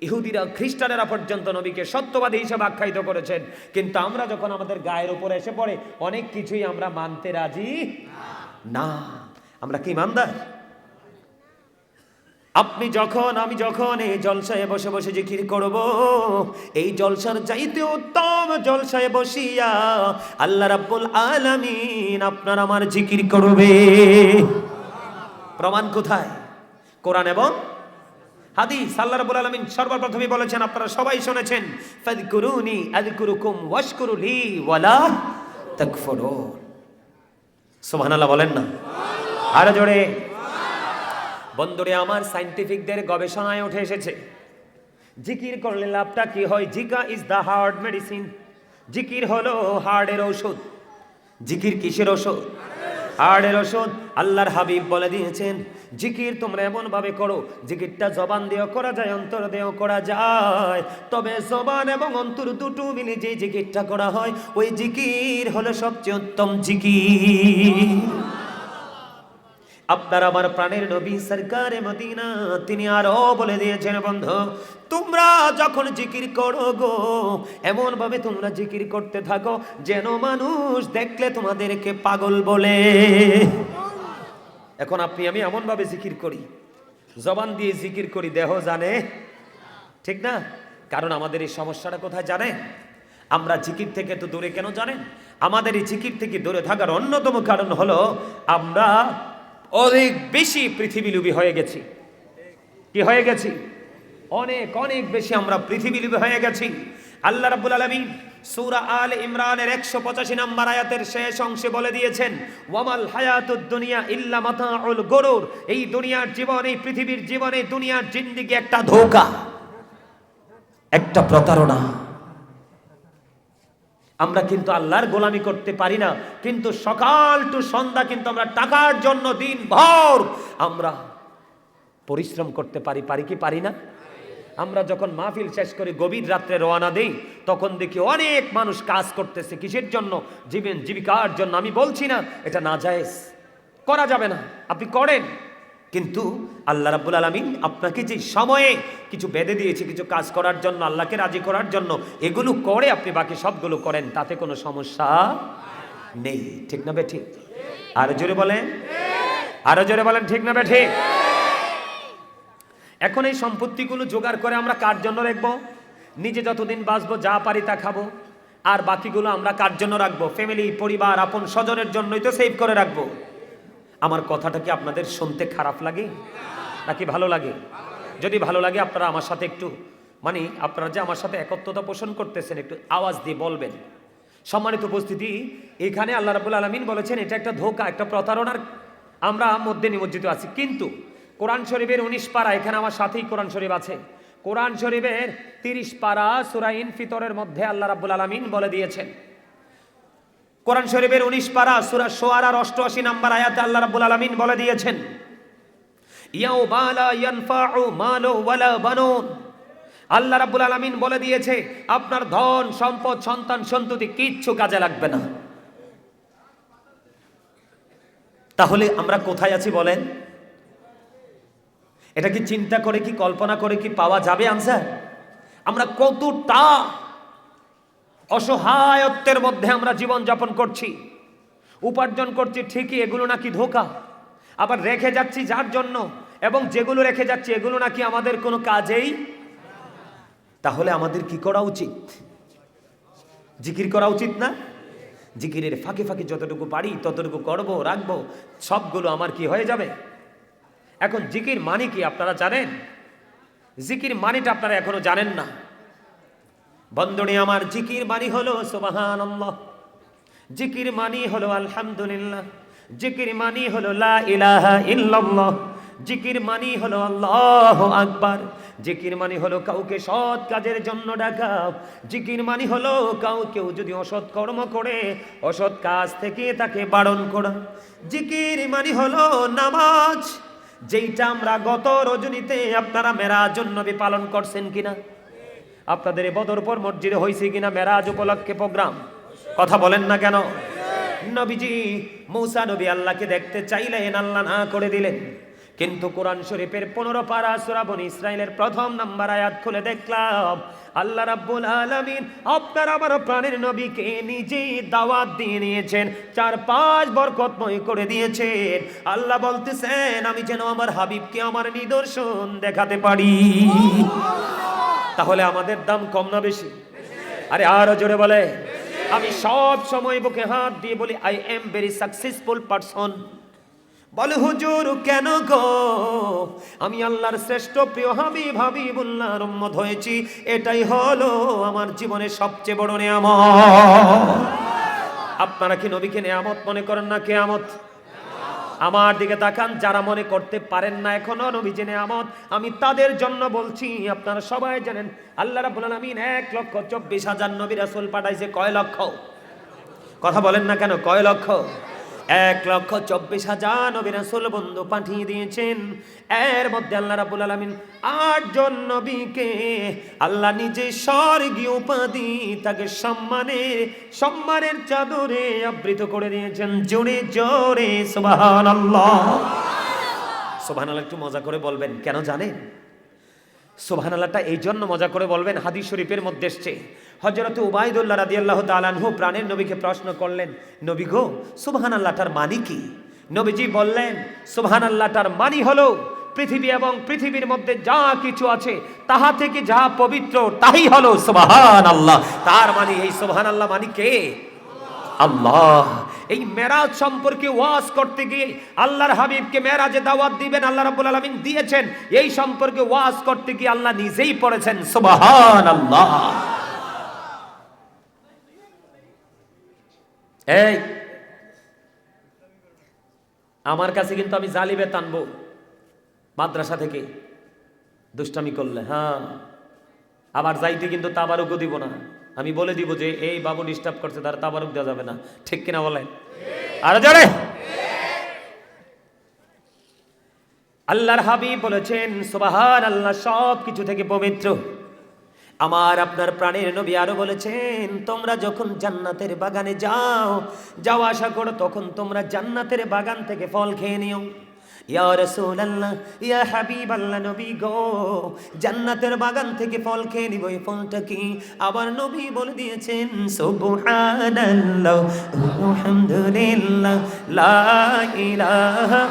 ইহুদিরা খ্রিস্টানেরা পর্যন্ত নবীকে সত্যবাদী হিসেবে আখ্যায়িত করেছেন, কিন্তু আমরা যখন আমাদের গায়ের উপর এসে পড়ে অনেক কিছুই আমরা মানতে রাজি না। আমরা কি ইমানদার? আপনি যখন আমি যখন এই জলসায় বসে বসে জিকির করব, এই জলসার চাইতে উত্তম জলসায় বসিয়া আল্লাহ রাব্বুল আলামিন আপনার আমার জিকির করবে। প্রমাণ কোথায়? কোরআন এবং হাদিস। আল্লাহ রাব্বুল আলামিন সর্বপ্রথমে বলেছেন, আপনারা সবাই শুনেছেন, ফাযকুরুনি আযকুরুকুম ওয়াশকুরুলি ওয়ালা তাকফুরুন। সুবহানাল্লাহ বলেন না? আর জোরে। বন্ধুরে আমার, সায়েন্টিফিকদের গবেষণায় উঠে এসেছে, জিকির করলে লাভটা কি হয়? Zika is the heart medicine. জিকির হলো হার্টের ঔষধ। জিকির কিসের ওষুধ? হার্টের ওষুধ। আল্লাহর হাবিব বলে দিয়েছেন, জিকির তোমরা এমন ভাবে করো, জিকিরটা জবান দিয়েও করা যায়, অন্তর দিয়েও করা যায়, তবে জবান এবং অন্তর দুটো মিলে যে জিকিরটা করা হয়, ওই জিকির হলো সবচেয়ে উত্তম জিকির। আপনার আমার প্রাণের নবী সরকারে মদিনা তিনি আরো বলে দিয়েছেন, বন্ধু তোমরা যখন জিকির করো গো, এমন ভাবে তোমরা জিকির করতে থাকো যেন মানুষ দেখলে তোমাদেরকে পাগল বলে। এখন আপনি আমি এমন ভাবে জিকির করি, জবান দিয়ে জিকির করি, দেহ জানে, ঠিক না? কারণ আমাদের এই সমস্যাটা কোথায় জানেন? আমরা জিকির থেকে তো দূরে কেন জানেন? আমাদের এই জিকির থেকে দূরে থাকার অন্যতম কারণ হলো আমরা অনেক বেশি পৃথিবীলোভী হয়ে গেছি। কি হয়ে গেছি? অনেক অনেক বেশি আমরা পৃথিবীলোভী হয়ে গেছি। আল্লাহ রাব্বুল আলামিন সূরা আলে ইমরানের 185 নম্বর আয়াতের শেষ অংশে বলে দিয়েছেন, ওয়ামাল হায়াতুদ দুনিয়া ইল্লা মাতাউল গুরুর। এই দুনিয়ার জীবন, এই পৃথিবীর জীবনে, দুনিয়ার জিন্দেগি একটা ধোঁকা, একটা প্রতারণা। আমরা কিন্তু আল্লাহর গোলামি করতে পারি না, কিন্তু সকাল টু সন্ধ্যা কিন্তু আমরা টাকার জন্য দিন ভর আমরা পরিশ্রম করতে পারি, পারি কি পারি না? আমরা যখন মাহফিল শেষ করে গভীর রাত্রে রওনা দেই, তখন দেখি অনেক মানুষ কাজ করতেছে। কিসের জন্য? জীবন জীবিকার জন্য। আমি বলছি না এটা নাজায়েজ, করা যাবে না, আপনি করেন, কিন্তু আল্লাহ রাব্বুল আলামিন আপনাকে যে সময়ে কিছু বেঁধে দিয়েছে কিছু কাজ করার জন্য, আল্লাহকে রাজি করার জন্য, এগুলো করে আপনি বাকি সবগুলো করেন, তাতে কোনো সমস্যা নেই। ঠিক না বে ঠিক? আরো জোরে বলেন, আরো জোরে বলেন, ঠিক না বে ঠিক? এখন এই সম্পত্তিগুলো জোগাড় করে আমরা কার জন্য রাখবো? নিজে যতদিন বাঁচবো যা পারি তা খাবো, আর বাকিগুলো আমরা কার জন্য রাখবো? ফ্যামিলি, পরিবার, আপন স্বজনের জন্যই তো সেভ করে রাখবো। আমার কথাটা কি আপনাদের শুনতে খারাপ লাগে নাকি ভালো লাগে? যদি ভালো লাগে আপনারা আমার সাথে একটু আপনারা যে আমার সাথে একত্রতা পোষণ করতেছেন, একটু আওয়াজ দিয়ে বলবেন। সম্মানিত উপস্থিতি, এখানে আল্লাহ রাব্বুল আলামিন বলেছেন এটা একটা ধোঁকা, একটা প্রতারণার আমরা মধ্যে নিমজ্জিত আছি। কিন্তু কোরআন শরীফের 19 পারা, এখানে আমার সাথেই কোরআন শরীফ আছে, কোরআন শরীফের 30 পারা সূরা ইনফিতরের মধ্যে আল্লাহ রাব্বুল আলামিন বলে দিয়েছেন, কোরআন শরীফের 19 পারা সূরা শুআরার 88 নম্বর আয়াতে আল্লাহ রাব্বুল আলামিন বলে দিয়েছেন, ইয়াউমা লা ইয়ানফাউ মালু ওয়ালা বানুন। আল্লাহ রাব্বুল আলামিন বলে দিয়েছে আপনার ধন সম্পদ সন্তান সন্ততি কিচ্ছু কাজে লাগবে না। তাহলে আমরা কোথায় আছি বলেন? এটা কি চিন্তা করে কি কল্পনা করে কি পাওয়া যাবে আনসার? আমরা কতটা অসহায়ত্বের মধ্যে আমরা জীবন যাপন করছি, উপার্জন করছি ঠিকই, এগুলো নাকি ধোঁকা, আবার রেখে যাচ্ছি যার জন্য, এবং যেগুলো রেখে যাচ্ছি এগুলো নাকি আমাদের কোনো কাজেই। তাহলে আমাদের কি করা উচিত? জিকির করা উচিত না? জিকিরের ফাঁকে ফাঁকে যতটুকু পারি ততটুকু করব, রাখবো, সবগুলো আমার কি হয়ে যাবে। এখন জিকির মানে কি আপনারা জানেন? জিকির মানেটা আপনারা এখনো জানেন না। বন্ধুনি আমার, জিকির মানি হলো সুবহানাল্লাহ, জিকির মানি হলো আলহামদুলিল্লাহ, জিকির মানি হলো লা ইলাহা ইল্লাল্লাহ, জিকির মানি হলো আল্লাহু আকবার, জিকির মানি হলো কাউকে সৎ কাজের জন্য ডাকা, জিকির মানি হলো কেউ যদি অসৎ কর্ম করে অসৎ কাজ থেকে তাকে বারণ করা, জিকির মানি হলো নামাজ, যেইটা আমরা গত রজনীতে আপনারা মেরাজুন নবী পালন করছেন কিনা? আপনাদের বদরপুর মসজিদে হয়েছে কিনা মেরাজ উপলক্ষে প্রোগ্রাম? কথা বলেন না কেন? নবীজি মূসা নবী আল্লাহকে দেখতে চাইলেন, আল্লাহ না করে দিলেন। কিন্তু কোরআন শরীফের 15 পারা সূরা বনী ইসরাইলের 1 নম্বর আয়াত খুলে দেখলাম আল্লাহ রাব্বুল আলামিন আপনার আমার প্রাণের নবীকে নিজেই দাওয়াত দিয়ে নিয়েছেন, 4-5 বরকতময় করে দিয়েছেন। আল্লাহ বলতেছেন আমি যেন আমার হাবিবকে আমার নিদর্শন দেখাতে পারি। তাহলে আমাদের দাম কম না বেশি? আরে আরো জোরে বলে। আমি সব সময় বুকে হাত দিয়ে বলি I am very successful person. বলে হুজুর কেন গো? আমি আল্লাহর শ্রেষ্ঠ প্রিয় হাবিবুল্লাহর উম্মত হয়েছি, এটাই হলো আমার জীবনের সবচেয়ে বড় নিয়ামত। আপনারা কি নবীকে নিয়ামত মনে করেন না কিয়ামত? আমার দিকে তাকান, যারা মনে করতে পারেন না এখনো নবী যে নিয়ামত, আমি তাদের জন্য বলছি। আপনারা সবাই জানেন আল্লাহ রাব্বুল আলামিন 1,24,000 নবী রাসূল পাঠাইছে। কয় লক্ষ? কথা বলেন না কেন? কয় লক্ষ? 1,24,000 নবী রাসূল বন্ধু পাঠিয়ে দিয়েছেন। এর মধ্যে আল্লাহ রাব্বুল আলামিন 8 জন নবীকে আল্লাহ নিজে স্বর্গীয় উপাধি তাকে সম্মানের চাদরে আবৃত করে দিয়েছেন। জোরে জোরে সুবহানাল্লাহ। সুবহানাল্লাহ একটু মজা করে বলবেন, কেন জানেন? সুবহানাল্লাহটা এই জন্য মজা করে বলবেন, হাদিস শরীফের মধ্যে এসেছে হযরত উবাইদুল্লাহ রাদিয়াল্লাহু তাআলা আনহু প্রাণের নবীকে প্রশ্ন করলেন, নবী গো সুবহানাল্লাহটার মানে কি? নবীজি বললেন সুবহানাল্লাহটার মানে হলো পৃথিবী এবং পৃথিবীর মধ্যে যা কিছু আছে তাহা থেকে যা পবিত্র তাই হলো সুবহানাল্লাহ। তার মানে এই সুবহানাল্লাহ মানে কে? আল্লাহ। এই মেরাজ সম্পর্কে ওয়াজ করতে গিয়ে আল্লাহর হাবিবকে মেরাজে দাওয়াত দিবেন আল্লাহ রাব্বুল আলামিন দিয়েছেন, এই সম্পর্কে ওয়াজ করতে গিয়ে আল্লাহ নিজেই পড়েছেন সুবহানাল্লাহ। এই আমার কাছে কিন্তু আমি জালিবে টানবো মাদ্রাসা থেকে দুষ্টামি করলে, হ্যাঁ, আবার যাইতে কিন্তু তাবারুকও দিব না। আমি বলে দিব যে এই বাবু ডিস্টার্ব করছে, তার তাবারুক দেওয়া যাবে না। ঠিক কিনা বলেন? আর জোরে। আল্লাহর হাবিব বলেছেন সুবহানাল্লাহ, সব কিছু থেকে পবিত্র আমার আপনার প্রাণের নবী। আরো বলেছেন, তোমরা যখন জান্নাতের বাগানে যাও আশা করো, তখন তোমরা জান্নাতের বাগান থেকে ফল খেয়ে নিও। ইয়া রাসূলুল্লাহ, ইয়া হাবিবাল্লাহ, নবী গো, জান্নাতের বাগান থেকে ফল খেয়ে নিব, এই ফলটা কি? আবার নবী বলে দিয়েছেন সুবহানাল্লাহ আলহামদুলিল্লাহ লা ইলাহা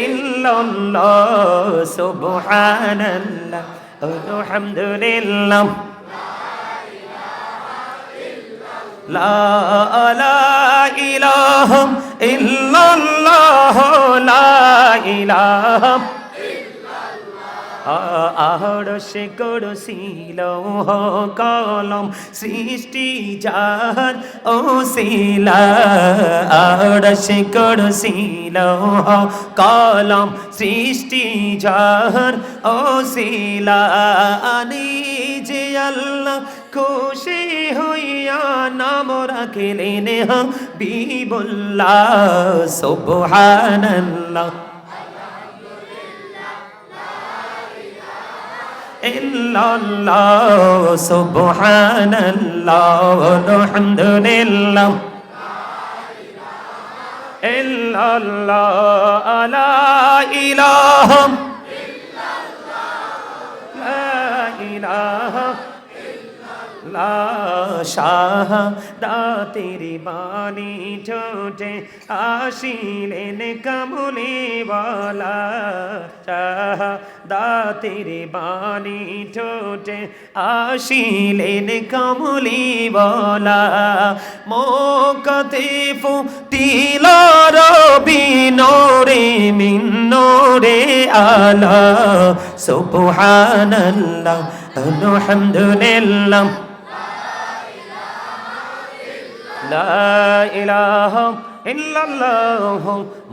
ইল্লাল্লাহ সুবহানাল্লাহ আলহামদুলিল্লাহ লা ইলাহা ইল্লাল্লাহ লা ইলাহা আরশে কুরসি লৌহ কলম সৃষ্টি যার ওসিলা, আরশে কুরসি লৌহ কলম সৃষ্টি যার ওসিলা, নিজে আল্লাহ খুশি হইয়া নাম রাখিলেন হাবিবুল্লাহ সুবহানাল্লাহ ইল্লাল্লাহ সুবহানাল্লাহ আলহামদুলিল্লাহ ইল্লাল্লাহ লা ইলাহা লা ইলাহা লা শাহাদাতের বাণী ঠোঁটে আসিলেন কামলিওয়ালা, শাহাদাতের বাণী ঠোঁটে আসিলেন কামলিওয়ালা, মোকাতে ফুটিল রবি নূরে মিন নূরে আলা সুবহানাল্লাহ আলহামদুলিল্লাহ লা ইলাহা ইল্লাল্লাহ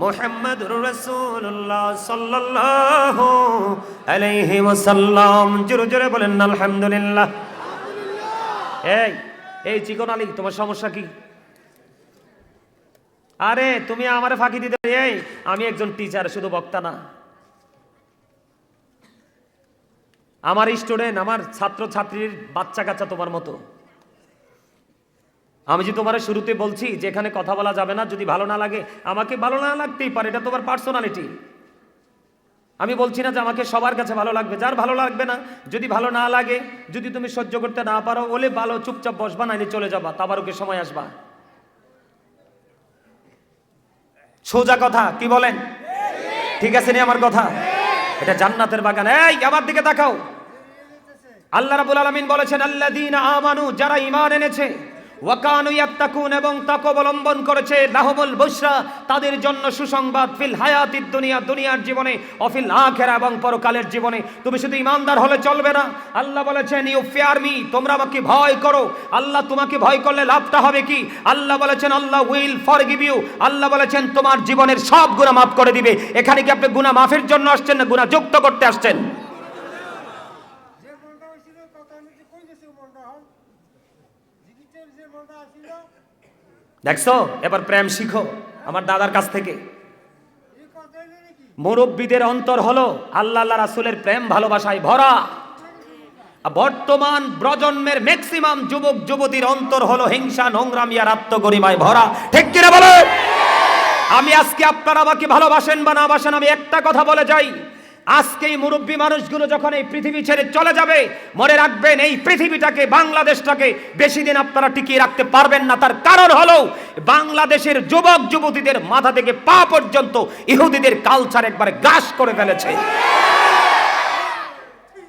মুহাম্মাদুর রাসূলুল্লাহ সাল্লাল্লাহু আলাইহি ওয়াসাল্লাম। জোরে জোরে বলেন আলহামদুলিল্লাহ। এই চিকন আলী, তোমার সমস্যা কি? আরে তুমি আমারে ফাঁকি দিতে, আমি একজন টিচার, শুধু বক্তা না। আমার স্টুডেন্ট, আমার ছাত্র ছাত্রীর বাচ্চা কাচ্চা তোমার মতো। আমি যে তোমার শুরুতে বলছি যে এখানে কথা বলা যাবে না, যদি ভালো না লাগে, আমাকে ভালো না লাগতেই পারে, এটা তোমার পার্সোনালিটি। আমি বলছি না যে আমাকে সবার কাছে ভালো লাগবে, যার ভালো লাগবে না, যদি ভালো না লাগে, যদি তুমি সহ্য করতে না পারো, ওলে ভালো চুপচাপ বসবা, নাইলে চলে যাবা, তাবারুকের সময় আসবা। সোজা কথা, কি বলেন? ঠিক আছে নি আমার কথা? এটা জান্নাতের বাগান। এই আমার দিকে তাকাও। আল্লাহ রাব্বুল আলামিন বলেছেন আল্লাযীনা আমানু, যারা ঈমান এনেছে, ওয়া কানু ইয়াত্তাকুন, এবং তাকওয়া অবলম্বন করেছে, লাহুমুল বুশরা, তাদের জন্য সুসংবাদ, ফিল হায়াতিদ দুনিয়া, দুনিয়ার জীবনে, ও ফিল আখিরা, এবং পরকালের জীবনে। তুমি শুধু ঈমানদার হলে চলবে না। আল্লাহ বলেছেন ইউ ফিয়ার মি, তোমরা আমাকে ভয় করো। আল্লাহ তোমাকে ভয় করলে লাভটা হবে কি? আল্লাহ বলেছেন আল্লাহ উইল ফরগিভ ইউ, আল্লাহ বলেছেন তোমার জীবনের সব গুনাহ মাফ করে দিবে। এখানে কি আপনি গুনাহ মাফের জন্য আসছেন না গুনাহ যুক্ত করতে আসছেন? দেখছো, এবার প্রেম শিখো আমার দাদার কাছ থেকে। মুরব্বীদের অন্তর হলো আল্লাহ আল্লাহ রাসূলের প্রেম ভালোবাসায় ভরা। বর্তমান প্রজন্মের ম্যাক্সিমাম যুবক যুবতীর অন্তর হলো হিংসা, নোংরামি আর আত্মগরিমায় ভরা। ঠিক কিনা বলো? আমি আজকে, আপনারা আমাকে ভালোবাসেন বা না বাসেন, আমি একটা কথা বলে যাই, আজকে এই মুরব্বী মানুষগুলো যখন এই পৃথিবী ছেড়ে চলে যাবে, মনে রাখবেন এই পৃথিবীটাকে, বাংলাদেশটাকে বেশি দিন আপনারা টিকিয়ে রাখতে পারবেন না। তার কারণ হলো বাংলাদেশের যুবক যুবতীদের মাথা থেকে পা পর্যন্ত ইহুদিদের কালচার একবারে গ্রাস করে ফেলেছে।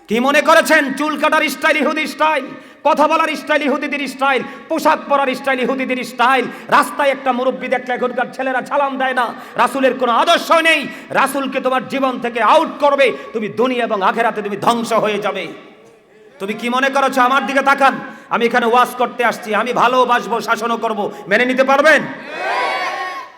কি মনে করেছেন চুল কাটার স্টাইল ইহুদি স্টাইল, কথা বলার স্টাইল ইহুদিদের স্টাইল, পোশাক পরার স্টাইল ইহুদিদের স্টাইল। রাস্তায় একটা মুরব্বী দেখলে এখনকার ছেলেরা সালাম দেয় না। রাসূলের কোনো আদর্শ নেই। রাসূলকে তোমার জীবন থেকে আউট করবে, তুমি দুনিয়া এবং আখিরাতে তুমি ধ্বংস হয়ে যাবে। তুমি কি মনে করেছো? আমার দিকে তাকান, আমি এখানে ওয়াজ করতে আসছি, আমি ভালোবাসবো, শাসনও করব, মেনে নিতে পারবেন?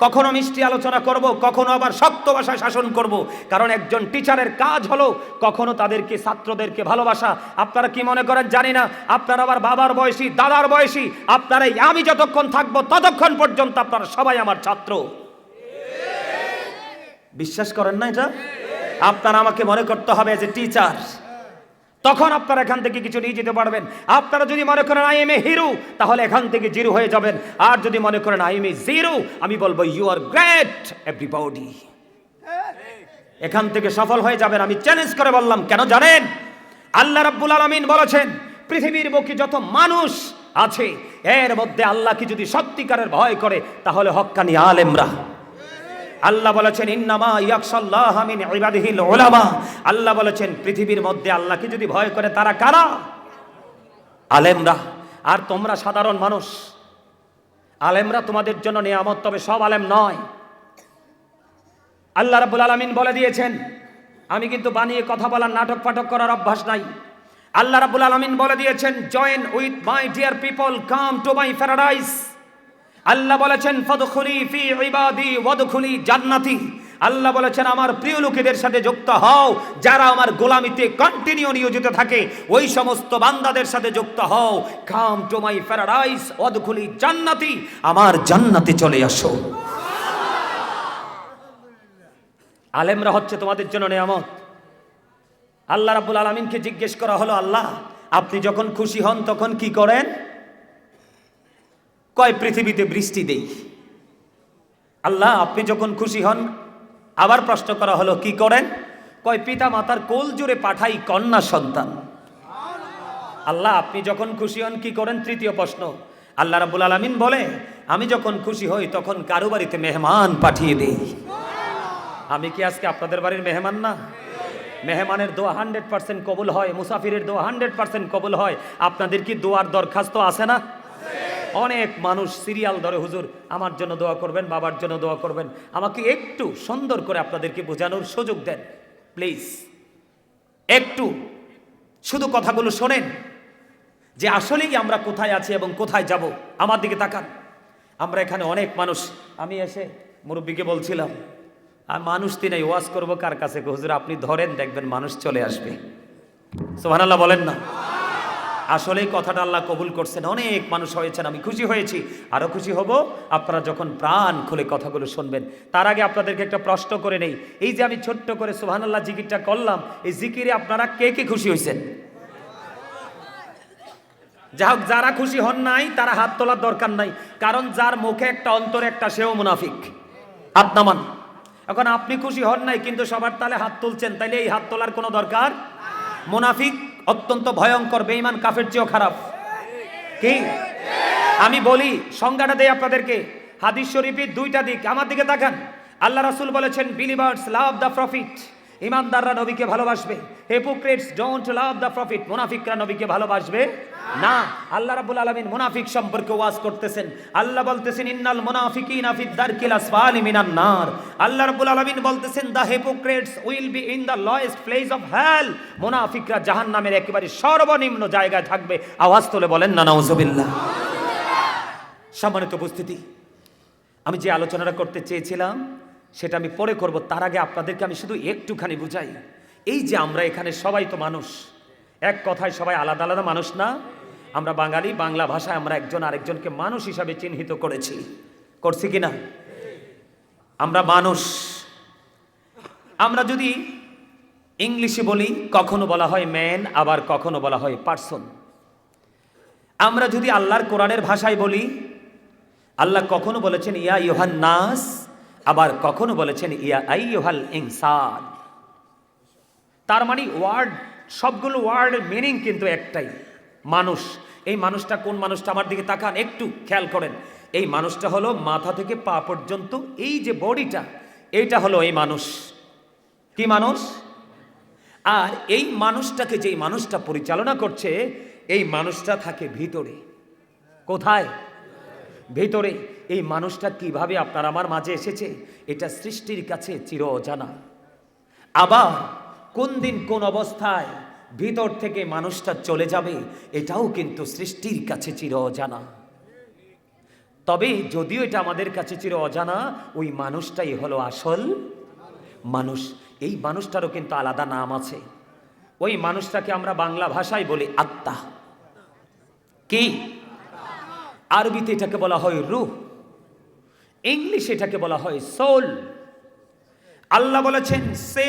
কখনো মিষ্টি আলোচনা করব, কখনো আবার শক্ত ভাষায় শাসন করব। কারণ একজন টিচারের কাজ হলো কখনো তাদেরকে, ছাত্রদেরকে ভালোবাসা। আপনারা কি মনে করেন জানি না, আপনারা আবার বাবার বয়সী, দাদার বয়সী, আপনারাই আমি যতক্ষণ থাকবো ততক্ষণ পর্যন্ত আপনারা সবাই আমার ছাত্র। বিশ্বাস করেন না এটা? আপনারা আমাকে মনে করতে হবে যে টিচার, তখন আপনারা এখান থেকে কিছু নিয়ে যেতে পারবেন। আপনারা যদি মনে করেন আই এম এ হিরো, তাহলে এখান থেকে জিরো হয়ে যাবেন। আর যদি মনে করেন আই এম এ জিরো, আমি বলবো ইউ আর গ্রেট এভরিবডি, এখান থেকে সফল হয়ে যাবেন। আমি চ্যালেঞ্জ করে বললাম, কেন জানেন? আল্লাহ রাব্বুল আলামিন বলেছেন পৃথিবীর বুকে যত মানুষ আছে এর মধ্যে আল্লাহকে যদি সত্যিকারের ভয় করে তাহলে হক্কানি আলেমরা। আল্লাহ বলেছেন ইন্নামা ইয়াখশাল্লাহা মিন ইবাদিহিল উলামা। আল্লাহ বলেছেন পৃথিবীর মধ্যে আল্লাহকে যদি ভয় করে তারা কারা? আলেমরা। আর তোমরা সাধারণ মানুষ। আলেমরা তোমাদের জন্য নিয়ামত, তবে সব আলেম নয়। আল্লাহ রাব্বুল আলামিন বলে দিয়েছেন, আমি কিন্তু বানিয়ে কথা বলার, নাটক ফাটক করার অভ্যাস নাই। আল্লাহ রাব্বুল আলামিন বলে দিয়েছেন, join with my dear people, come to my paradise. Allah বলেছেন ফাদখুলি ফি ইবাদি ওয়াদখুলি জান্নাতি। আল্লাহ বলেছেন আমার প্রিয় লোকেদের সাথে যুক্ত হও, যারা আমার গোলামিতে কন্টিনিউ নিয়োজিত থাকে, ওই সমস্ত বান্দাদের সাথে যুক্ত হও। কাম টু মাই প্যারাডাইস ওয়াদখুলি জান্নাতি, আমার জান্নাতে চলে আসো। আলেমরা হচ্ছে তোমাদের জন্য নিয়ামত। আল্লাহ রাব্বুল আলামিনকে জিজ্ঞেস করা হলো, আল্লাহ আপনি যখন খুশি হন তখন কি করেন? কয় পৃথিবীতে বৃষ্টি দেই। আল্লাহ আপনি যখন খুশি হন, আবার প্রশ্ন করা হলো কি করেন? কয় পিতা মাতার কোল জুড়ে পাঠাই কন্যা সন্তান। আল্লাহ আপনি যখন খুশি হন কি করেন? তৃতীয় প্রশ্ন। আল্লাহ রাব্বুল আলামিন বলে আমি যখন খুশি হই তখন কারো বাড়িতে মেহমান পাঠিয়ে দেই। আমি কি আজকে আপনাদের বাড়ির মেহমান না? মেহমানের দোয়া 100% কবুল হয়, মুসাফিরের দোয়া 100% কবুল হয়। আপনাদের কি দোয়ার দরখাস্ত আছে না? অনেক মানুষ সিরিয়াল ধরে, হুজুর আমার জন্য দোয়া করবেন, বাবার জন্য দোয়া করবেন। আমাকে একটু সুন্দর করে আপনাদেরকে বোঝানোর সুযোগ দেন প্লিজ। একটু শুধু কথাগুলো শোনেন যে আসলেই আমরা কোথায় আছি এবং কোথায় যাব। আমার দিকে তাকান। আমরা এখানে অনেক মানুষ। আমি এসে মুরব্বীকে বলছিলাম, আর মানুষ তিনাই ওয়াজ করবো কার কাছে? হুজুর আপনি ধরেন, দেখবেন মানুষ চলে আসবে। সুবহানাল্লাহ বলেন না? আসলেই কথাটা আল্লাহ কবুল করছেন। অনেক মানুষ হয়েছেন, আমি খুশি হয়েছি। আরো খুশি হব আপনারা যখন প্রাণ খুলে কথাগুলো শুনবেন। তার আগে আপনাদেরকে একটা প্রশ্ন করে নেই। এই যে আমি ছোট্ট করে সুবহানাল্লাহ জিকিরটা করলাম, এই জিকিরে আপনারা কে কে খুশি হয়েছেন? যা হোক, যারা খুশি হন নাই তারা হাত তোলার দরকার নাই, কারণ যার মুখে একটা অন্তরে একটা সেও মুনাফিক। হাত নামান। এখন আপনি খুশি হন নাই কিন্তু সবার তালে হাত তুলছেন, তাইলে এই হাত তোলার কোনো দরকার। মুনাফিক অত্যন্ত ভয়ঙ্কর, বেঈমান কাফের চেয়েও খারাপ। কি আমি বলি, সংজ্ঞাটা দেই আপনাদেরকে। হাদিস শরীফের দুইটা দিক, আমার দিকে তাকান। আল্লাহ রাসূল বলেছেন বিলিভার্স লাভ দ্য প্রফিট, ইমানদাররা নবীকে ভালোবাসবে। Hypocrites don't love the profit, মুনাফিকরা নবীকে ভালোবাসবে না। আল্লাহ রাব্বুল আলামিন মুনাফিক সম্পর্কে ওয়াজ করতেছেন। আল্লাহ বলতেছেন ইন্নাল মুনাফিকিনা ফিদ দারকিল আসফালি মিনান নার। আল্লাহ রাব্বুল আলামিন বলতেছেন the hypocrites will be in the lowest place of hell. মুনাফিকরা জাহান্নামের একেবারে সর্বনিম্ন জায়গায় থাকবে। আওয়াজ তুলে বলেন না নাউজুবিল্লাহ। সম্মানিত উপস্থিতি, আমি যে আলোচনাটা করতে চেয়েছিলাম সেটা আমি পরে করব। তার আগে আপনাদেরকে আমি শুধু একটুখানি বুঝাই। এই যে আমরা এখানে সবাই তো মানুষ, এক কথায় সবাই আলাদা আলাদা মানুষ না? আমরা বাঙালি, বাংলা ভাষায় আমরা একজন আরেকজনকে মানুষ হিসাবে চিহ্নিত করছি কিনা? আমরা মানুষ। আমরা যদি ইংলিশে বলি কখনো বলা হয় ম্যান, আবার কখনো বলা হয় পারসন। আমরা যদি আল্লাহর কোরআনের ভাষায় বলি, আল্লাহ কখনো বলেছেন ইয়া ইউহান নাস, আবার কখনো বলেছেন ইয়া আইয়ুহাল ইনসান। তার মানে ওয়ার্ড, সবগুলো ওয়ার্ডের মিনিং কিন্তু একটাই, মানুষ। এই মানুষটা কোন মানুষটা? আমার দিকে তাকান, একটু খেয়াল করেন। এই মানুষটা হলো মাথা থেকে পা পর্যন্ত এই যে বডিটা, এইটা হলো এই মানুষ। কি মানুষ? আর এই মানুষটাকে যেই মানুষটা পরিচালনা করছে, এই মানুষটা থাকে ভিতরে। কোথায়? ভিতরে। এই মানুষটা কিভাবে আপনার আমার মাঝে এসেছে এটা সৃষ্টির কাছে চির অজানা। আবার কোন দিন কোন অবস্থায় ভিতর থেকে মানুষটা চলে যাবে এটাও কিন্তু সৃষ্টির কাছে চির অজানা। তবে যদিও এটা আমাদের কাছে চির অজানা, ওই মানুষটাই হলো আসল মানুষ। এই মানুষটারও কিন্তু আলাদা নাম আছে। ওই মানুষটাকে আমরা বাংলা ভাষায় বলি আত্মা। কি? আরবিতে এটাকে বলা হয় রূহ, ইংলিশে এটাকে বলা হয় সোল। আল্লাহ বলেছেন, say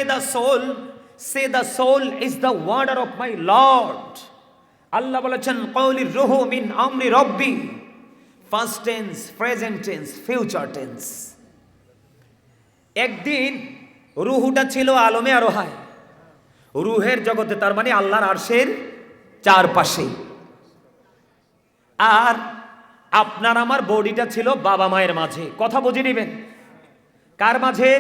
the soul is the order of my Lord. Allah বলেছেন, কওলির রূহু মিন আমরি রব্বি, first tense, present tense, future tense. একদিন রুহুটা ছিল আলমে আরোহায়, রুহের জগতে, তার মানে আল্লাহর আরশের চারপাশে। আর আপনার আমার বডিটা ছিল বাবা মায়ের মাঝে। কথা বুঝে নেবেন, কার মাঝে?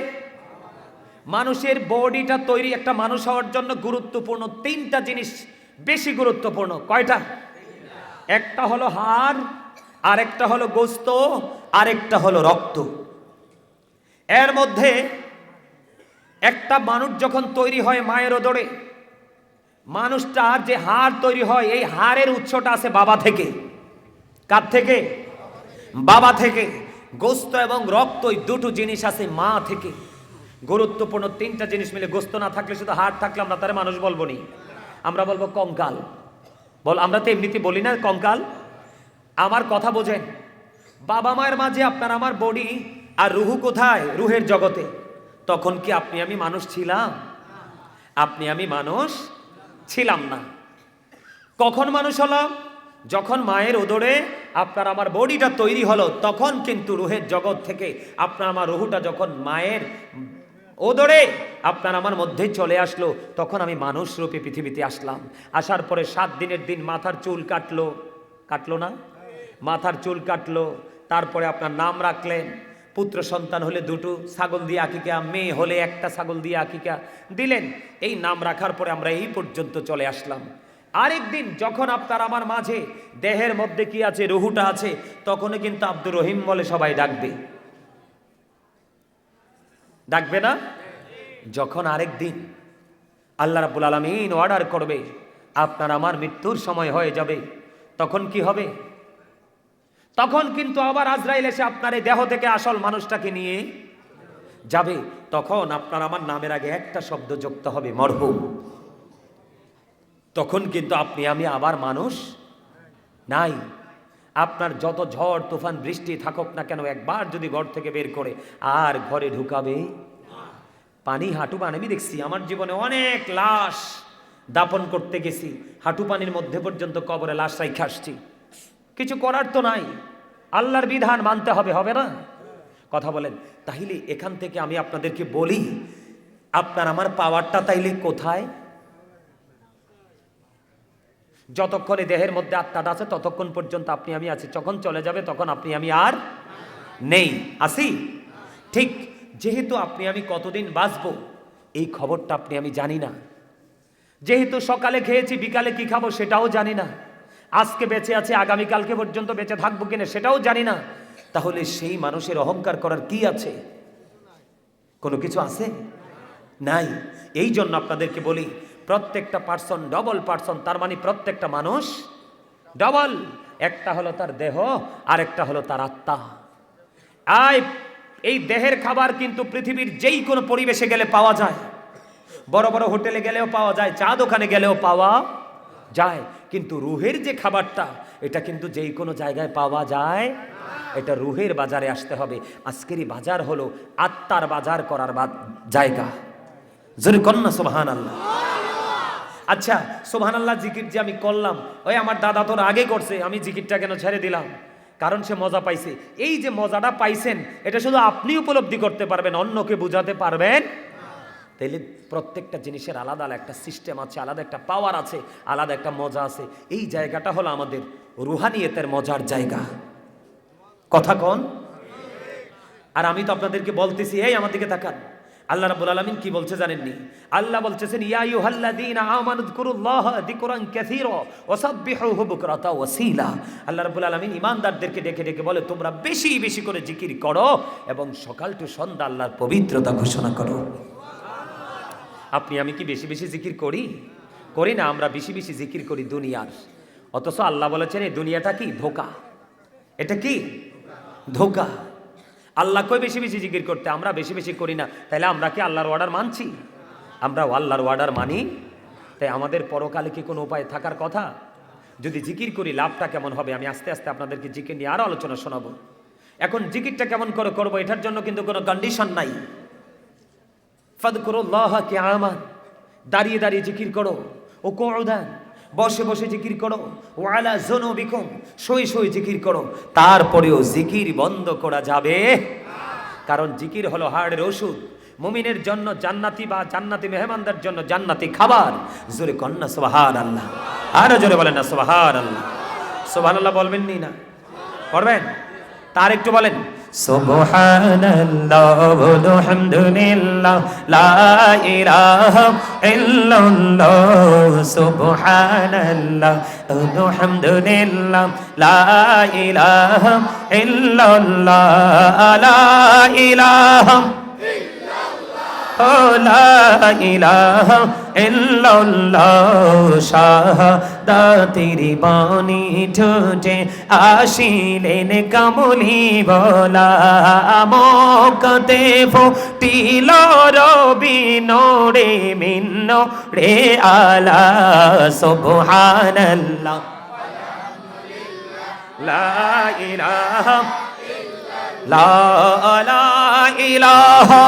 মানুষের বডিটা তৈরি, একটা মানুষ হওয়ার জন্য গুরুত্বপূর্ণ তিনটা জিনিস বেশি গুরুত্বপূর্ণ। কয়টা? একটা হলো হাড়, আরেকটা হলো গোস্ত, আরেকটা হলো রক্ত। এর মধ্যে একটা মানুষ যখন তৈরি হয় মায়ের উদরে, মানুষটার যে হাড় তৈরি হয়, এই হাড়ের উৎসটা আছে বাবা থেকে। কার থেকে? বাবা থেকে। গোস্ত এবং রক্ত, এই দুটো জিনিস আছে মা থেকে। গুরুত্বপূর্ণ তিনটা জিনিস মিলে। গোস্ত না থাকলে, শুধু হাড় থাকলে আমরা তারে মানুষ বলবো নি, আমরা বলবো কঙ্কাল। আমরা তো এমনিতে বলি না কঙ্কাল। আমার কথা বোঝেন, বাবা মায়ের মাঝে আপনার আমার বডি, আর রুহু কোথায়? রুহের জগতে। তখন কি আপনি আমি মানুষ ছিলাম? আপনি আমি মানুষ ছিলাম না। কখন মানুষ হলাম? যখন মায়ের উদরে আপনার আমার বডিটা তৈরি হলো, তখন কিন্তু রুহের জগৎ থেকে আপনার আমার রুহুটা যখন মায়ের উদরে আপনার আমার মধ্যে চলে আসলো, তখন আমি মানুষ রূপে পৃথিবীতে আসলাম। আসার পরে 7 দিনের দিন মাথার চুল কাটলো না? মাথার চুল কাটলো। তারপরে আপনার নাম রাখলেন। পুত্র সন্তান হলে 2টো ছাগল দিয়ে আকিকা, মেয়ে হলে 1টা ছাগল দিয়ে আকিকা দিলেন। এই নাম রাখার পরে আমরা এই পর্যন্ত চলে আসলাম। আরেকদিন যখন আপনার আমার মাঝে দেহের মধ্যে কি আছে? রুহুটা আছে। তখনই কিন্তু আব্দুর রহিম বলে সবাই ডাকবে, ডাকবে না? যখন আরেকদিন আল্লাহ রাব্বুল আলামিন অর্ডার করবে, আপনার আমার মৃত্যুর সময় হয়ে যাবে, তখন কি হবে? তখন কিন্তু আবার আজরাইল এসে আপনার এই দেহ থেকে আসল মানুষটাকে নিয়ে যাবে। তখন আপনার আমার নামের আগে একটা শব্দ যুক্ত হবে, মরহুম। তখন কিন্তু আপনি আমি আবার মানুষ নাই। আপনার যত ঝড় তুফান বৃষ্টি থাকুক না কেন, একবার যদি ঘর থেকে বের করে আর ঘরে ঢুকাবে পানি হাঁটু পানি। আমি দেখছি আমার জীবনে অনেক লাশ দাপন করতে গেছি, হাঁটু পানির মধ্যে পর্যন্ত কবরে লাশ রাইখে আসছি। কিছু করার তো নাই, আল্লাহর বিধান মানতে হবে, হবে না? কথা বলেন। তাইলে এখান থেকে আমি আপনাদেরকে বলি, আপনার আমার পাওয়ারটা তাইলে কোথায়? যতক্ষণে দেহের মধ্যে আত্মাটা আছে ততক্ষণ পর্যন্ত আপনি আমি আছি। যখন চলে যাবে তখন আপনি আমি আর নেই, আসি? ঠিক যেহেতু আপনি আমি কতদিন বাঁচবো এই খবরটা আপনি আমি জানি না। যেহেতু সকালে খেয়েছি, বিকালে কি খাবো সেটাও জানি না। আজকে বেঁচে আছে, আগামীকালকে পর্যন্ত বেঁচে থাকবো কিনা সেটাও জানি না। তাহলে সেই মানুষের অহংকার করার কি আছে? কোনো কিছু আছে? নাই। এই জন্য আপনাদেরকে বলি, প্রত্যেকটা পার্সন ডবল পার্সন, তার মানে প্রত্যেকটা মানুষ ডবল। একটা হলো তার দেহ, আর একটা হলো তার আত্মা। এই দেহের খাবার কিন্তু পৃথিবীর যেই কোনো পরিবেশে গেলে পাওয়া যায়। বড় বড় হোটেলে গেলেও পাওয়া যায়, চা দোকানে গেলেও পাওয়া যায়। কিন্তু রুহের যে খাবারটা, এটা কিন্তু যেই কোনো জায়গায় পাওয়া যায়। এটা রুহের বাজারে আসতে হবে। আজকেরই বাজার হলো আত্মার বাজার করার জায়গা। জোরে কন্যা সুবহানাল্লাহ। আচ্ছা, সুবহানাল্লাহ জিকির যে আমি করলাম, ওই আমার দাদা তোর আগে করছে, আমি জিকিরটা কেন ছেড়ে দিলাম? কারণ সে মজা পাইছে। এই যে মজাটা পাইছেন, এটা শুধু আপনি উপলব্ধি করতে পারবেন, অন্যকে বুঝাতে পারবেন। তাইলে প্রত্যেকটা জিনিসের আলাদা একটা সিস্টেম আছে, আলাদা একটা পাওয়ার আছে, আলাদা একটা মজা আছে। এই জায়গাটা হলো আমাদের রুহানিয়তের মজার জায়গা। কথা কন। আর আমি তো আপনাদেরকে বলতেছি, এই আমার দিকে তাকান। আল্লাহ রাব্বুল আলামিন কি বলছে জানেননি? আল্লাহ বলতেছেন, ইয়া আইয়ুহাল্লাযীনা আমানু যিকুরুল্লাহা যিকরান কাসীরা ওয়াসাব্বিহুহু বুকরাতা ওয়াসীলা। আল্লাহ রাব্বুল আলামিন ঈমানদারদেরকে ডেকে ডেকে বলে, তোমরা বেশি বেশি করে জিকির করো এবং সকাল টু সন্ধ্যা আল্লাহর পবিত্রতা ঘোষণা করো। আপনি আমি কি বেশি বেশি জিকির করি না? আমরা বেশি বেশি জিকির করি দুনিয়ার। অথচ আল্লাহ বলেছেন এই দুনিয়াটা কি? ধোঁকা। এটা কি? ধোকা। আল্লাহ কই বেশি বেশি জিকির করতে, আমরা বেশি বেশি করি না, তাহলে আমরা কি আল্লাহর অর্ডার মানছি? আমরা আল্লাহর অর্ডার মানি, তাই আমাদের পরকালে কি কোনো উপায় থাকার কথা? যদি জিকির করি লাভটা কেমন হবে, আমি আস্তে আস্তে আপনাদেরকে জিকির নিয়ে আরো আলোচনা শোনাবো। এখন জিকিরটা কেমন করে করবো, এটার জন্য কিন্তু কোনো কন্ডিশন নাই। ফাযকুরুল্লাহ কিয়ামান, দাঁড়িয়ে দাঁড়িয়ে জিকির করো, ও কুউদান, বসে বসে জিকির করো, ও আলা যুনুবিকুম, শুয়ে শুয়ে জিকির করো। তারপরেও জিকির বন্ধ করা যাবে, কারণ জিকির হলো হাড়ের ওষুধ। মুমিনের জন্য জান্নাতি বা জান্নাতি মেহমানদের জন্য জান্নাতি খাবার। জোরে কন্যা সুবহানাল্লাহ, আরো জোরে বলেন না সুবহানাল্লাহ। সুবহানাল্লাহ বলবেন নি না, পড়বেন? তার একটু বলেন সুবহানাল্লাহ আলহামদুলিল্লাহ লা ইলাহা ইল্লাল্লাহ, সুবহানাল্লাহ আলহামদুলিল্লাহ লা ইলাহা ইল্লাল্লাহ, লা ইলাহা লা ইলাহা ইল্লাল্লাহ, শাহাদাতের বাণী ঠোঁটে আসিলেন কামলি বলা, মক্কাতে ফুটিল রবি নোরে মিন্ন রে আলা, সুবহানাল্লাহ লা ইলাহা লা ইলাহা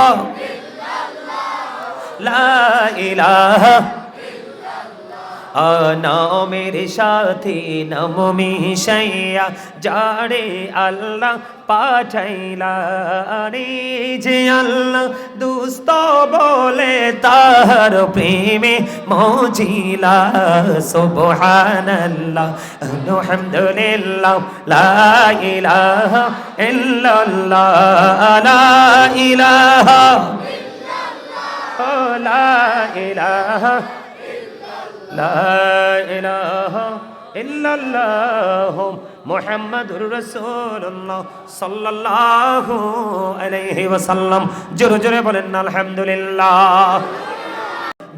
লা ইলাহা নামের সাথে নাম মিশাইয়া যারে আল্লাহ পাঠাইলা রে, যে আল্লাহ দুস্ত বলে তার প্রেমে মজিলা, সুবহানাল্লাহ আলহামদুলিল্লাহ লা ইলাহা ইল্লাল্লাহ, লা ইলাহা লা ইলাহা লা ইলাহা ইল্লাল্লাহ মুহাম্মাদুর রাসূলুল্লাহ সাল্লাল্লাহু আলাইহি ওয়াসাল্লাম। জোরে জোরে বলেন আলহামদুলিল্লাহ।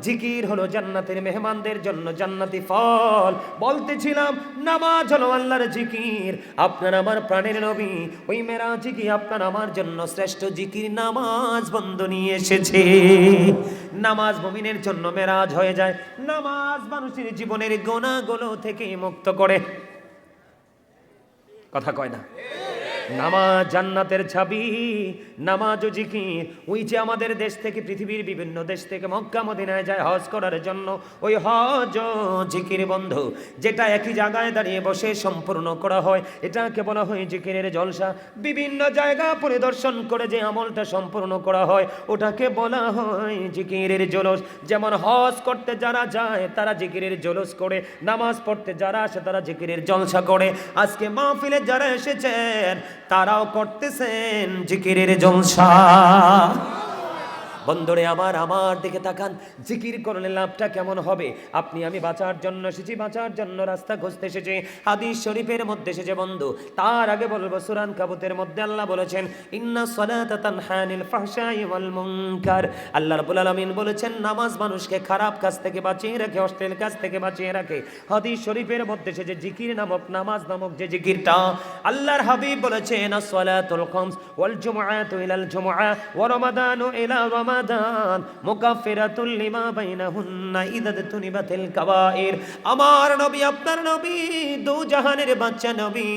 জিকির হলো জান্নাতের মেহমানদের জন্য জান্নাতি ফল। বলতেছিলাম নামাজ হলো আল্লাহর জিকির। আপনার আমার প্রাণের নবী ওই মেরাজে কি আপনার আমার জন্য শ্রেষ্ঠ জিকির নামাজ বন্ধ নিয়ে এসেছে। নামাজ মুমিনের জন্য মেরাজ হয়ে যায়। নামাজ মানুষের জীবনের গুনাহগুলো থেকে মুক্ত করে। কথা কয় না? নামাজ জান্নাতের চাবি। নামাজ ও জিকির। ওই যে আমাদের দেশ থেকে পৃথিবীর বিভিন্ন দেশ থেকে মক্কা মদিনায় যায় হজ করার জন্য, ওই হজ ও জিকির বন্ধু, যেটা একই জায়গায় দাঁড়িয়ে বসে সম্পূর্ণ করা হয়, এটাকে বলা হয় জিকিরের জলসা। বিভিন্ন জায়গা পরিদর্শন করে যে আমলটা সম্পূর্ণ করা হয় ওটাকে বলা হয় জিকিরের জলস। যেমন হজ করতে যারা যায় তারা জিকিরের জলস করে, নামাজ পড়তে যারা আসে তারা জিকিরের জলসা করে। আজকে মাহফিলে যারা এসেছেন তারাও করতেছেন জিকিরের জলসা। বন্ধুরে আমার দিকে তাকান, জিকির করলে লাভটা কেমন হবে? আপনি আমি বাঁচার জন্য এসেছি, বাঁচার জন্য রাস্তা খুঁজতে এসেছি। হাদিস শরীফের মধ্যে এসেছে বন্ধু। তার আগে বলবো সূরা আনকাবুতের মধ্যে আল্লাহ বলেছেন ইন্না সলাতা তানহা আনিল ফাহশাই ওয়াল মুনকার। আল্লাহ রাব্বুল আলামিন বলেছেন নামাজ মানুষকে খারাপ কাজ থেকে বাঁচিয়ে রাখে, অশ্লীল কাজ থেকে বাঁচিয়ে রাখে। হাদিস শরীফের মধ্যে এসেছে জিকির নামক, নামাজ নামক যে জিকিরটা, আল্লাহর হাবিব বলেছেন আসসালাতুল খামস ওয়াল জুমআতু ইলাল জুমআ ওয়া রমাদানু ইলা রমাদান মুকাফফিরাতুল লিমা বাইনাহুন্না ইযা তুনিবাতিল কাবাইর। আমার নবী, আপনার নবী, দু জাহানের বাদশা নবী,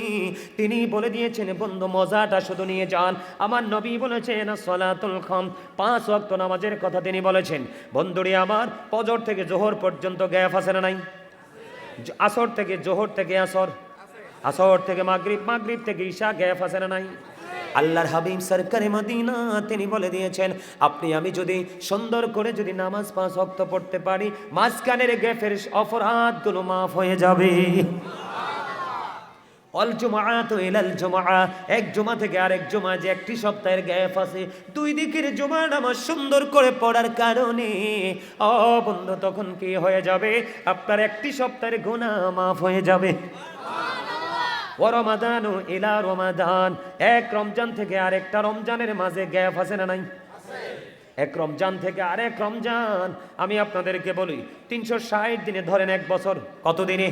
তিনি বলে দিয়েছেন বন্ধু মজাটা শুধু নিয়ে যান। আমার নবী বলেছেন আসসালাতুল খামস, 5 ওয়াক্ত নামাজের কথা তিনি বলেছেন। বন্ধুরে আমার ফজর থেকে জোহর পর্যন্ত গ্যাপ আছে না নাই? আসর থেকে জোহর থেকে আসর, আসর থেকে মাগরিব, মাগরিব থেকে ঈশা, গ্যাপ আছে না নাই? আল্লাহর হাবিব সরকারে মদিনা তিনি বলে দিয়েছেন আপনি আমি যদি সুন্দর করে যদি নামাজ 5 ওয়াক্ত পড়তে পারি, মাঝখানের গ্যাপের অপরাধগুলো মাফ হয়ে যাবে। অল জুমআতু ইলাল জুমআ, এক জুমা থেকে আরেক জুমা যে একটি সপ্তাহের গ্যাপ আছে, দুই দিকের জুমা নামাজ সুন্দর করে পড়ার কারণে ও বন্ধু তখন কি হয়ে যাবে? আপনার একটি সপ্তাহের গুনাহ মাফ হয়ে যাবে। ওয়া রমাদানু ইলা রমাদান, এক রমজান থেকে আরেকটা রমজানের মাঝে গ্যাপ আছে না নাই? এক রমজান থেকে আরেক রমজান। আমি আপনাদেরকে বলি 360 দিনে ধরেন এক বছর, কত দিনে?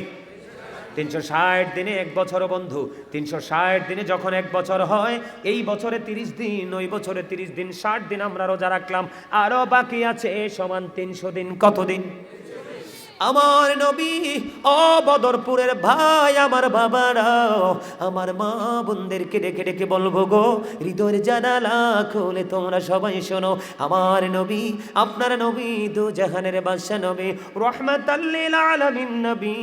360 দিনে 1 বছর বন্ধু, 360 দিনে যখন 1 বছর হয়, এই বছরে 30 দিন, ওই বছরে 30 দিন, 60 দিন আমরা রোজা রাখলাম, আরো বাকি আছে সমান 300 দিন। কত দিন? আমার নবী, ও বদরপুরের ভাই, আমার বাবারা, আমার মা বোনদেরকে ডেকে ডেকে বলবো গো, হৃদয়ের জানালা খুলে তোমরা সবাই শোনো, আমার নবী, আপনার নবী, দু জাহানের বাদশা নবী, রহমাতাল লিল আলামিন নবী,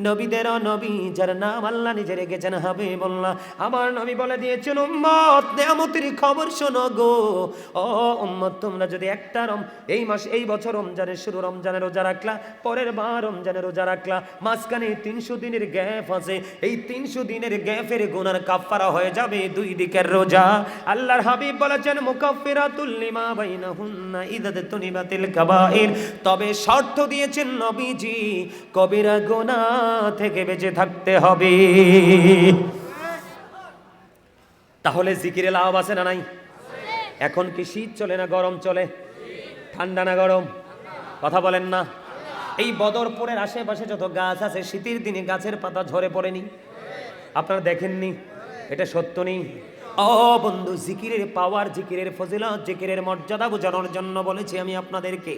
নবীদের নবী, যার নাম আল্লাহ নিজে রেখেছেন হাবিবুল্লাহ, আমার নবী বলে দিয়েছেন, উম্মত নেয়ামতের খবর শোনো গো, ও উম্মত, তোমরা যদি একটা এই মাস, এই বছর রমজানের শুরু, রমজানের রোজা রাখলা, পরের রমজানের রোজা রাখলা, মাঝখানে 300 দিনের গ্যাপ আছে, এই 300 দিনের গ্যাপের গুনার কাফারা হয়ে যাবে 2 দিকের রোজা। আল্লাহর হাবিব বলেছেন, মুকাফফিরাতুল লিমা বাইনাহুন্না ইযা তুনিবাতিল কাবাইর, তবে শর্ত দিয়েছেন নবীজি, কবিরা গুনাহ থেকে বেঁচে থাকতে হবে। তাহলে জিকিরে লাভ আছে না নাই? এখন কি শীত চলে না গরম চলে? ঠান্ডা না গরম? কথা বলেন না। এই বদরপুরের আশেপাশে যত গাছ আছে, শীতের দিনে গাছের পাতা ঝরে পড়েনি? আপনারা দেখেননি? এটা সত্য নেই? ও বন্ধু, জিকিরের পাওয়ার, জিকিরের ফজিলত, জিকিরের মর্যাদা বোঝানোর জন্য বলেছি আমি আপনাদেরকে।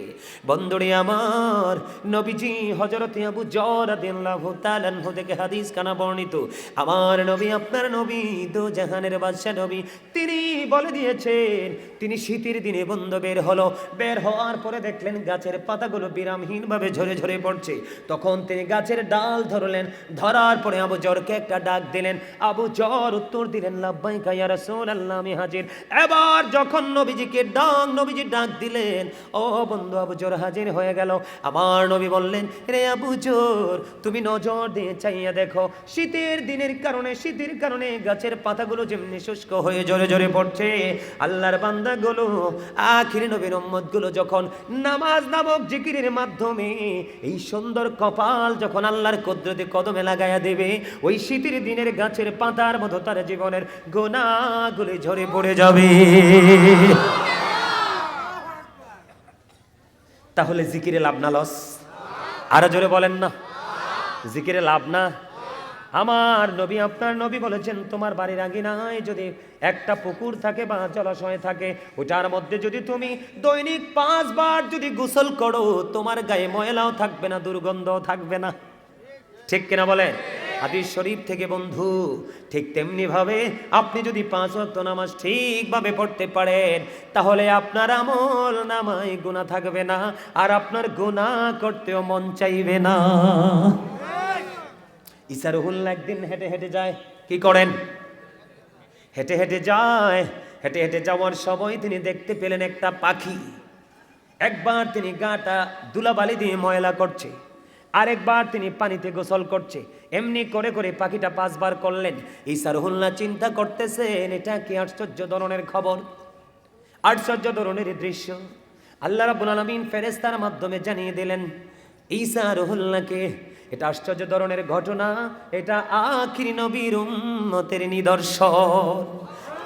বন্ধুরে আমার, নবীজি হযরত আবু যর রাদিয়াল্লাহু তাআলা আনহু থেকে হাদিস কানা বর্ণিত, আমার নবী, আপনার নবী, দু জাহানের বাদশা নবী, তিনি বলে দিয়েছেন, তিনি শীতের দিনে বন্ধু বের হলো, বের হওয়ার পরে দেখলেন গাছের পাতাগুলো বিরামহীনভাবে ঝরে ঝরে পড়ছে, তখন তিনি গাছের ডাল ধরলেন, ধরার পরে আবু যরকে একটা ডাক দিলেন, আবু যর উত্তর দিলেন, লাব্বাইকা ইয়া রাসূলুল্লাহ, আমি হাজির। এবার যখন নবীজিকে নবীজি ডাক দিলেন, ও বন্ধু, আবু যর হাজির হয়ে গেল। আমার নবী বললেন, রে আবু যর, তুমি নজর দিয়ে চাইয়া দেখো, শীতের দিনের কারণে, শীতের কারণে গাছের পাতাগুলো যেমনি শুষ্ক হয়ে ঝরে ঝরে পড়ছে, আল্লাহর বান্দাগুলো, আখিরি নবীর উম্মতগুলো যখন নামাজ নামক জিকিরের মাধ্যমে এই সুন্দর কপাল যখন আল্লাহর কুদরতে কদমে লাগায়া দেবে, ওই শীতের দিনের গাছের পাতার মতো তার জীবনের গুনাহগুলো ঝরে পড়ে যাবে। তাহলে জিকিরে লাভ না লস? আরো জোরে বলেন না, জিকিরে লাভ না? আমার নবী, আপনার নবী বলেছেন, তোমার বাড়ির আঙিনায় যদি একটা পুকুর থাকে বা জলাশয় থাকে, ওটার মধ্যে যদি তুমি দৈনিক 5 বার যদি গোসল করো, তোমার গায়ে ময়লাও থাকবে না, দুর্গন্ধও থাকবে না। ঠিক কিনা বলেন? হাদিস শরীফ থেকে বন্ধু। ঠিক তেমনি ভাবে আপনি যদি 5 ওয়াক্ত নামাজ ঠিকভাবে পড়তে পারেন, তাহলে আপনার আমল নামায় গুনাহ থাকবে না, আর আপনার গুনাহ করতেও মন চাইবে না। ঈসা রুহুল্লাহ একদিন হেঁটে হেঁটে যায়। কি করেন? হেঁটে হেঁটে যায়। হেঁটে হেঁটে যাওয়ার সময় তিনি দেখতে পেলেন একটা পাখি। একবার তিনি গাটা ধুলাবালি দিয়ে ময়লা করছে, আরেকবার তিনি পানিতে গোসল করছে, এমনি করে করে পাখিটা 5 বার করলেন। ঈসা রুহুল্লাহ চিন্তা করতেছেন, এটা কি আশ্চর্য ধরনের খবর, আশ্চর্য ধরনের দৃশ্য। আল্লাহ রাব্বুল আলামিন ফেরেশতার মাধ্যমে জানিয়ে দিলেন ঈসা রুহুল্লাহকে, এটা আশ্চর্য ধরনের ঘটনা, এটা আখিরি নবীর উম্মতের নিদর্শন।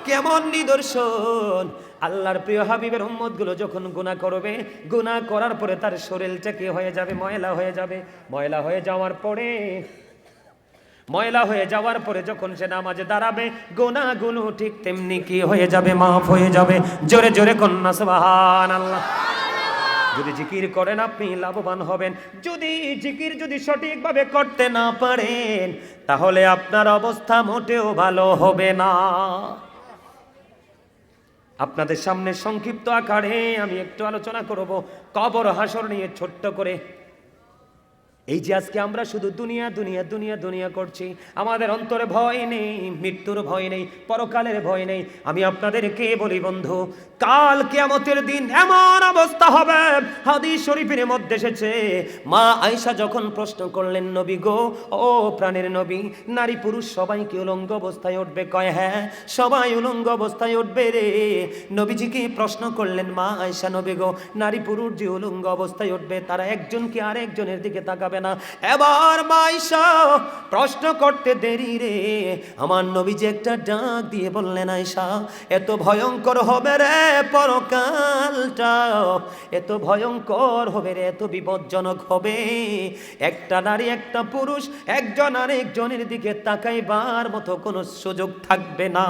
কেমন নিদর্শন? আল্লাহর প্রিয় হাবিবের উম্মতগুলো যখন গুনাহ করবে, গুনাহ করার পরে তার শরীরটা কি হয়ে যাবে? ময়লা হয়ে যাবে। ময়লা হয়ে যাওয়ার পরে যখন সে নামাজে দাঁড়াবে, গুনাহগুলো ঠিক তেমনি কি হয়ে যাবে? মাফ হয়ে যাবে। জোরে জোরে কন্যা সুবহানাল্লাহ। যদি জিকির করেন আপনি লাভবান হবেন। যদি জিকির সঠিকভাবে করতে না পারেন, তাহলে আপনার অবস্থা মোটেও ভালো হবে না। আপনাদের সামনে সংক্ষিপ্ত আকারে আমি একটু আলোচনা করব কবর হাসর নিয়ে ছোট্ট করে। এই যে আজকে আমরা শুধু দুনিয়া দুনিয়া দুনিয়া দুনিয়া করছি, আমাদের অন্তরে ভয় নেই, মৃত্যুর ভয় নেই, পরকালের ভয় নেই। আমি আপনাদেরকে বলি বন্ধু, কাল কিয়ামতের দিন এমন অবস্থা হবে, হাদিস শরীফের মধ্যে এসেছে, মা আয়েশা যখন প্রশ্ন করলেন, নবী গো, ও প্রাণের নবী, নারী পুরুষ সবাই কি উলঙ্গ অবস্থায় উঠবে? কয় হ্যাঁ, সবাই উলঙ্গ অবস্থায় উঠবে রে। নবীজিকে প্রশ্ন করলেন মা আয়েশা, নবী গো, নারী পুরুষ যে উলঙ্গ অবস্থায় উঠবে, তারা একজন কি আরেকজনের দিকে তাকাবে পারবে না। এবার মাইশা প্রশ্ন করতে দেরি রে, আমার নবীজি একটা ডাক দিয়ে বললেন, আয়েশা এত ভয়ঙ্কর হবে রে পরকালটা, এত ভয়ঙ্কর হবে রে, এত বিপজ্জনক হবে, একটা নারী একটা পুরুষ একজন আরেকজনের দিকে তাকাইবার মতো কোনো সুযোগ থাকবে না।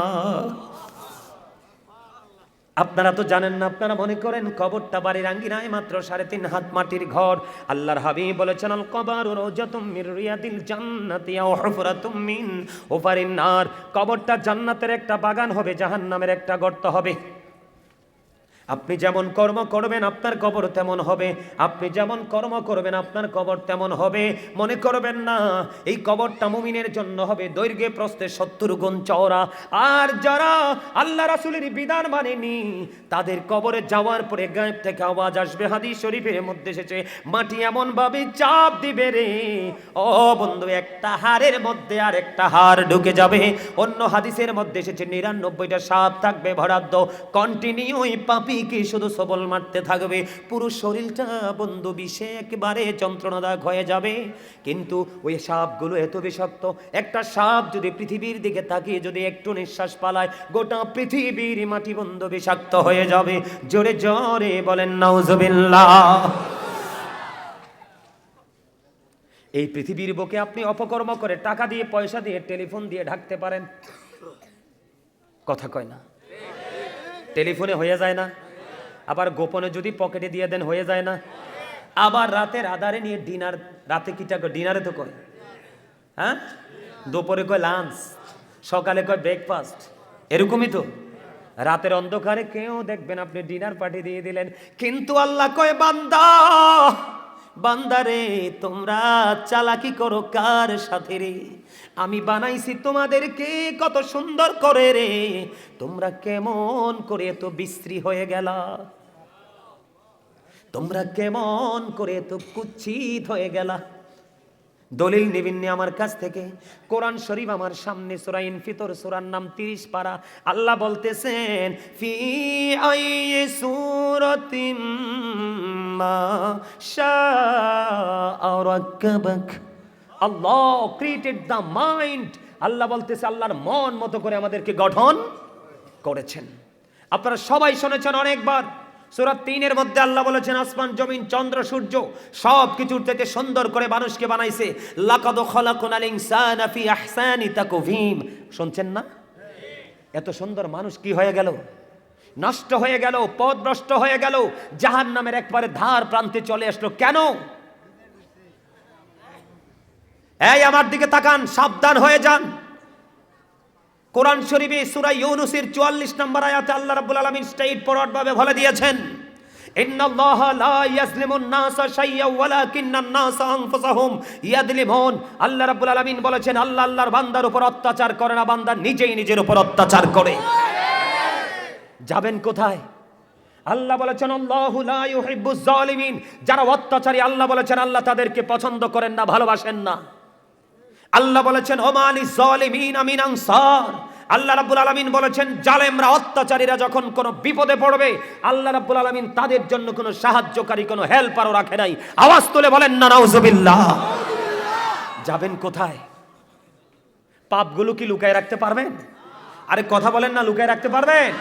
আপনারা তো জানেন না, আপনারা মনে করেন কবরটা বাড়ির আঙ্গিনায় মাত্র 3.5 হাত মাটির ঘর। আল্লাহর হাবিব বলেছেন, আল কবরু রাওজাতুম মির রিয়াদিল জান্নাতি আও হুফরাতুম মিন হুফারিন নার। কবরটা জান্নাতের একটা বাগান হবে, জাহান্নামের একটা গর্ত হবে। আপনি যেমন কর্ম করবেন আপনার কবর তেমন হবে, আপনি যেমন কর্ম করবেন আপনার কবর তেমন হবে। মনে করবেন না এই কবরটা মুমিনের জন্য হবে দৈর্ঘ্যে প্রস্থে 70 গুণ চওড়া। আর যারা আল্লাহ রাসূলের বিধান মানেনি তাদের কবরে যাওয়ার পরে গায়েব থেকে আওয়াজ আসবে, হাদিস শরীফের মধ্যে এসেছে, মাটি এমন ভাবে চাপ দিবে রে ও বন্ধু, একটা হাড়ের মধ্যে আর একটা হাড় ঢুকে যাবে। অন্য হাদিসের মধ্যে এসেছে 99টা সাপ থাকবে বরাদ্দ, কন্টিনিউ পাপি কি শুধু সবল মারতে থাকবে, পুরো শরীরটা বন্ধু বিষে একেবারে যন্ত্রণাদায়ক হয়ে যাবে। কিন্তু ওই সাপগুলো এত বিষাক্ত, একটা সাপ যদি পৃথিবীর দিকে তাকিয়ে যদি একটু নিঃশ্বাস পালায় গোটা পৃথিবীর মাটি বন্ধু বিষাক্ত হয়ে যাবে। জোরে জোরে বলেন নাউজুবিল্লাহ। এই পৃথিবীর বুকে আপনি অপকর্ম করে টাকা দিয়ে পয়সা দিয়ে টেলিফোন দিয়ে ঢাকতে পারেন, কথা কয় না, টেলিফোনে হয়ে যায় না? আবার গোপনে যদি পকেটে দিয়ে দেন হয়ে যায় না? আবার রাতের আধারে নিয়ে ডিনার, রাতে কিটা ডিনারে তো কয়, হ্যাঁ দুপুরে কয় লাঞ্চ, সকালে কয় ব্রেকফাস্ট, এরকমই তো। রাতের অন্ধকারে কেউ দেখবেন আপনি ডিনার পার্টি দিয়ে দিলেন, কিন্তু আল্লাহ কয় বান্দা বান্দারে তোমরা চালাকি করো কার সাথে রে, আমি বানাইছি তোমাদেরকে কত সুন্দর করে রে, তোমরা কেমন করে এত বিশ্রী হয়ে গেলা, তোমরা কেমন করে এত কুচ্ছিত হয়ে গেলা। দলিল নিবিন্নি আমার কাছ থেকে, কোরআন শরীফ আমার সামনে, সূরা ইনফিতর সূরার নাম 30 পারা। আল্লাহ বলতেছেন ফি আইয়ি সূরাতিম মা শাআ রাক্কাবাক। আল্লাহ ক্রিয়েটেড দ্য মাইন্ড, আল্লাহ বলতেছে আল্লাহর মন মতো করে আমাদেরকে গঠন করেছেন। আপনারা সবাই শুনেছেন অনেকবার, সূরা 3-এর মধ্যে আল্লাহ বলেছেন আসমান জমিন চন্দ্র সূর্য সব কিছুর থেকে সুন্দর করে মানুষকে বানাইছে। লাকাদ খালাকনাল ইনসানা ফি আহসানি তাকওয়িম, শুনছেন না? এত সুন্দর মানুষ কি হয়ে গেল? নষ্ট হয়ে গেল, পথভ্রষ্ট হয়ে গেল, জাহান্নামের একবারে ধার প্রান্তে চলে আসলো। কেন? এই আমার দিকে তাকান, সাবধান হয়ে যান। কোরআন শরীফে সূরা ইউনূসের 44 নম্বর আয়াতে আল্লাহ রাব্বুল আলামিন স্ট্রেইট ফরওয়ার্ড ভাবে বলে দিয়েছেন, ইন্নাল্লাহা লা ইয়াজলিমুন নাসা শাইয়্যান ওয়ালাকিন্নান নাসা আনফুসাহুম ইয়াজলিমুন। আল্লাহ রাব্বুল আলামিন বলেছেন আল্লাহ আল্লাহর বান্দার উপর অত্যাচার করে না, বান্দা নিজেই নিজের উপর অত্যাচার করে। যাবেন কোথায়? আল্লাহ বলেছেন আল্লাহু লা ইউহিব্বুজ জালিমিন, যারা অত্যাচারী আল্লাহ বলেছেন আল্লাহ তাদেরকে পছন্দ করেন না, ভালোবাসেন না। আল্লাহ বলেছেন ওমালিজ জালিমিনা মিন আনসার, আল্লাহ রাব্বুল আলামিন বলেছেন জালেমরা অত্যাচারীরা যখন কোনো বিপদে পড়বে আল্লাহ রাব্বুল আলামিন তাদের জন্য কোনো সাহায্যকারী কোনো হেল্পারও রাখে নাই। আওয়াজ তুলে বলেন না নাউজুবিল্লাহ। যাবেন কোথায়? পাপগুলো কি লুকায় রাখতে পারবেন? আরে কথা বলেন না, লুকায় রাখতে পারবেন?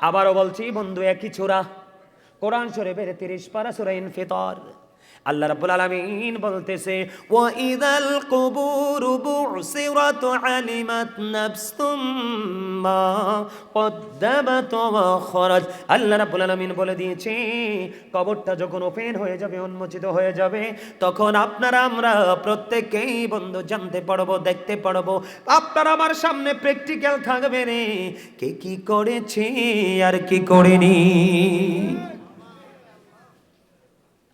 আবারও বলছি বন্ধু, একই সূরা কোরআন শরীফের 30 পারা সূরা ইনফিতর। আল্লাহ রাব্বুল আলামিন বলতেছে ওয়া ইযাল কুবুরু বু'সিরাত আলিমাত নাফসুম মা কদ্দামাত ওয়া খরাজ। আল্লাহ রাব্বুল আলামিন বলে দিয়েছে কবরটা যখন ওপেন হয়ে যাবে, উন্মোচিত হয়ে যাবে, তখন আপনারা আমরা প্রত্যেককেই বন্ধু জানতে পারবো, দেখতে পারবো। আপনারা আমার সামনে প্র্যাকটিক্যাল থাকবে রে, কে কি করেছে আর কি করেনি।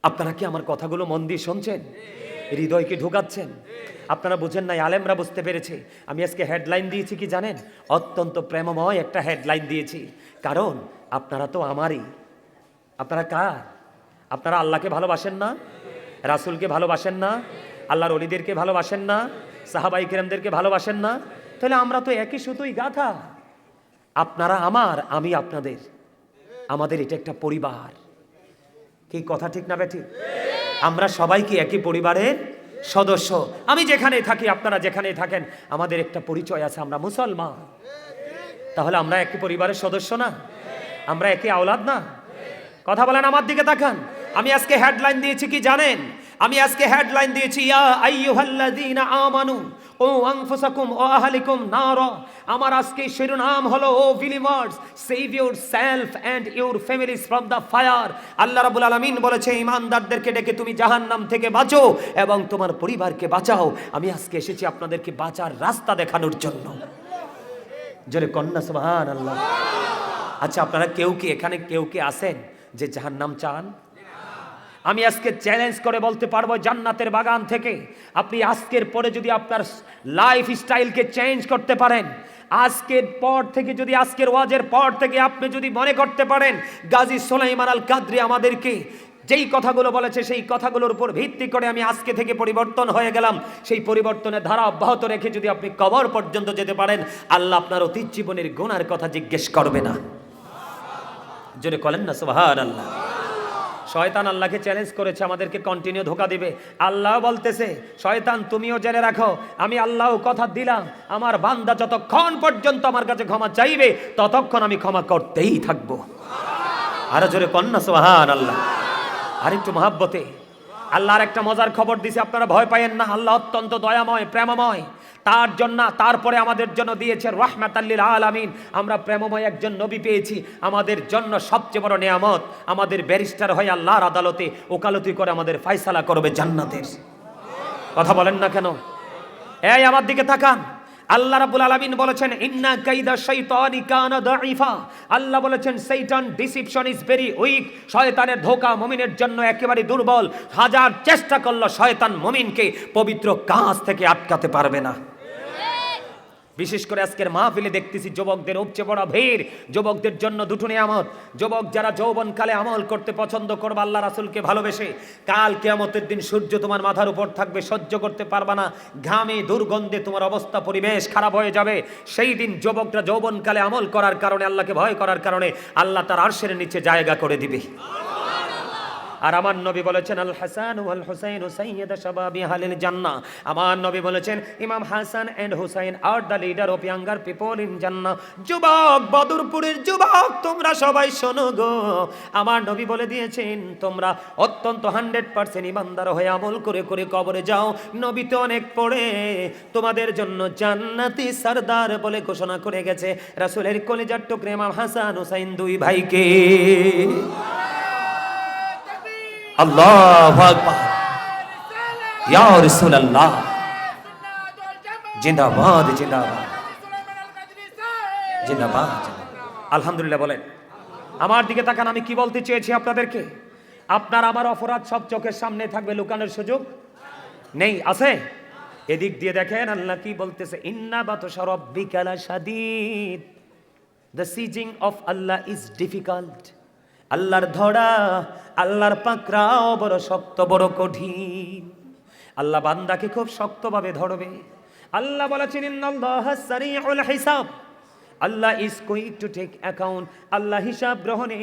আপনারা কি আমার কথাগুলো মন দিয়ে শুনছেন? হৃদয়কে ঢোকাচ্ছেন? আপনারা বুঝেন নাই, আলেমরা বুঝতে পেরেছে। আমি আজকে হেডলাইন দিয়েছি কি জানেন? অত্যন্ত প্রেমময় একটা হেডলাইন দিয়েছি, কারণ আপনারা তো আমারই। আপনারা কার? আপনারা আল্লাহকে ভালোবাসেন না? রাসূলকে ভালোবাসেন না? আল্লাহর ওলিদেরকে ভালোবাসেন না? সাহাবায়ে কেরামদেরকে ভালোবাসেন না? তাহলে আমরা তো একই সুতোই গাঁথা। আপনারা আমার, আমি আপনাদের, আমাদের এটা একটা পরিবার। কি কথা ঠিক না বেঠিক? আমরা সবাই কি একই পরিবারের সদস্য। আমি যেখানেই থাকি, আপনারা যেখানেই থাকেন, আমাদের একটা পরিচয় আছে, আমরা মুসলমান। তাহলে আমরা একই পরিবারের সদস্য না? আমরা একই আওলাদ না? কথা বলেন, আমার দিকে তাকান। আমি আজকে হেডলাইন দিয়েছি কি জানেন? আমি আজকে হেডলাইন দিয়েছি, ইয়া আইয়ুহাল্লাযীনা আমানু ও আনফুসাকুম ও আহলিকুম নারা। আমার আজকে শিরোনাম হলো, O believers, save yourself and your families from the fire. Allah রাব্বুল আলামিন বলেছে, ঈমানদারদেরকে ডেকে তুমি জাহান্নাম থেকে বাঁচো এবং তোমার পরিবারকে বাঁচাও। আমি আজকে এসেছি আপনাদেরকে বাঁচার রাস্তা দেখানোর জন্য। জোরে কন্যা সুবহানাল্লাহ। আচ্ছা, আপনারা কেউ কি এখানে কেউ কি আছেন যে জাহান্নাম চান? আমি আজকে চ্যালেঞ্জ করে বলতে পারবো, জান্নাতের বাগান থেকে আপনি আজকের পরে যদি আপনার লাইফ স্টাইলকে চেঞ্জ করতে পারেন, আজকের পর থেকে যদি, আজকের ওয়াজের পর থেকে আপনি যদি মনে করতে পারেন গাজী সুলাইমান আল কাদরি আমাদেরকে যেই কথাগুলো বলেছে, সেই কথাগুলোর উপর ভিত্তি করে আমি আজকে থেকে পরিবর্তন হয়ে গেলাম, সেই পরিবর্তনের ধারা অব্যাহত রেখে যদি আপনি কবর পর্যন্ত যেতে পারেন, আল্লাহ আপনার অতীত জীবনের গুনার কথা জিজ্ঞেস করবে না। জোরে বলেন না সুবহানাল্লাহ। শয়তান আল্লাহকে চ্যালেঞ্জ করেছে আমাদেরকে কন্টিনিউ ধোঁকা দিবে। আল্লাহ বলতেছে, শয়তান তুমিও জেনে রাখো, আমি আল্লাহ কথা দিলাম, আমার বান্দা যতক্ষণ পর্যন্ত আমার কাছে ক্ষমা চাইবে ততক্ষণ আমি ক্ষমা করতেই থাকবো। আরো জোরে কন্যা সুবহানাল্লাহ। আরেকটু মহাব্বতে আল্লাহর একটা মজার খবর দিছে, আপনারা ভয় পায়েন না। আল্লাহ অত্যন্ত দয়াময়, প্রেমময়। তার জন্য, তারপরে আমাদের জন্য দিয়েছে রাহমাতাল লিল আলামিন। আমরা প্রেমময় একজন নবী পেয়েছি। আমাদের জন্য সবচেয়ে বড় নিয়ামত, আমাদের ব্যারিস্টার হয়ে আল্লাহর আদালতে ওকালতি করে আমাদের ফায়সালা করবে জান্নাতের। কথা বলেন না কেন? এই আমার দিকে তাকান। আল্লাহ রাব্বুল আলামিন বলেছেন, ইন্না কাইদা শাইতানি কানা দাঈফা। আল্লাহ বলেছেন, শয়তান ডিসিপশন ইজ ভেরি উইক। শয়তানের ধোঁকা মুমিনের জন্য একেবারে দুর্বল। হাজার চেষ্টা করলো শয়তান মুমিনকে পবিত্র কাজ থেকে আটকাতে পারবে না। বিশেষ করে আজকের মাহফিলে দেখতেছি যুবকদের উপচে পড়া ভিড়। যুবকদের জন্য দুটো নিয়ামত। যুবক যারা যৌবনকালে আমল করতে পছন্দ করবে আল্লাহ রাসূলকে ভালোবেসে, কাল কিয়ামতের দিন সূর্য তোমার মাথার উপর থাকবে, সহ্য করতে পারবে না, ঘামে দুর্গন্ধে তোমার অবস্থা পরিবেশ খারাপ হয়ে যাবে। সেই দিন যুবকরা যৌবনকালে আমল করার কারণে, আল্লাহকে ভয় করার কারণে আল্লাহ তার আরশের নিচে জায়গা করে দিবে। আর আমার নবী বলেছেন, আল হাসান ওয়াল হুসাইন সাইয়্যিদা শাবাবি আহলিল জান্নাহ। আমার নবী বলেছেন, Imam Hasan and Husain are the leader of younger people in Jannah. যুবক, বদরপুরের যুবক, তোমরা সবাই শোনো গো। আমার নবী বলে দিয়েছেন, তোমরা অত্যন্ত 100% ইমানদার হয়ে আমল করে করে কবরে যাও। নবী তো অনেক পড়ে তোমাদের জন্য জান্নাতি সরদার বলে ঘোষণা করে গেছে। রাসূলের কলিজার টুকরা ইমাম হাসান হুসাইন দুই ভাইকে। আল্লাহু আকবার, ইয়া রাসূলুল্লাহ, জিন্দাবাদ জিন্দাবাদ জিন্দাবাদ। আলহামদুলিল্লাহ বলেন। আমার দিকে তাকান, আমি কি বলতে চেয়েছি আপনাদেরকে? আপনার আমার অপরাধ সব চোখের সামনে থাকবে, লুকানোর সুযোগ নেই। আছে? এদিক দিয়ে দেখেন আল্লাহ কি বলতেছে, ইন্না বাতশা রাব্বিকা লাশাদীদ। The seizing of Allah is difficult. আল্লাহর ধরা, আল্লাহর পাকড়াও বড় শক্ত, বড় কঠিন। আল্লাহ বান্দাকে খুব শক্তভাবে ধরবে। আল্লাহ বলেছেন, ইন্নাল্লাহা সারিউল হিসাব। Allah is quick to take account. Allah হিসাব গ্রহণে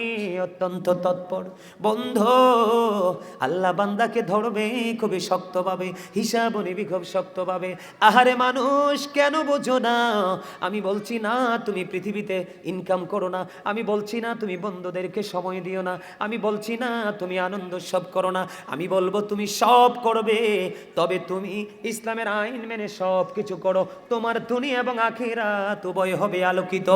অত্যন্ত তৎপর। বন্ধু, আল্লাহ বান্দাকে ধরবে খুবই শক্তভাবে, হিসাব নিবি খুব শক্তভাবে। আহারে মানুষ, কেন বোঝো না? আমি বলছি না তুমি পৃথিবীতে ইনকাম করো না, আমি বলছি না তুমি বন্ধুদেরকে সময় দিও না, আমি বলছি না তুমি আনন্দ সব করো না, আমি বলবো তুমি সব করবে, তবে তুমি ইসলামের আইন মেনে সব কিছু করো। তোমার দুনিয়া এবং আখিরাত উভয় হবে আলোকিত।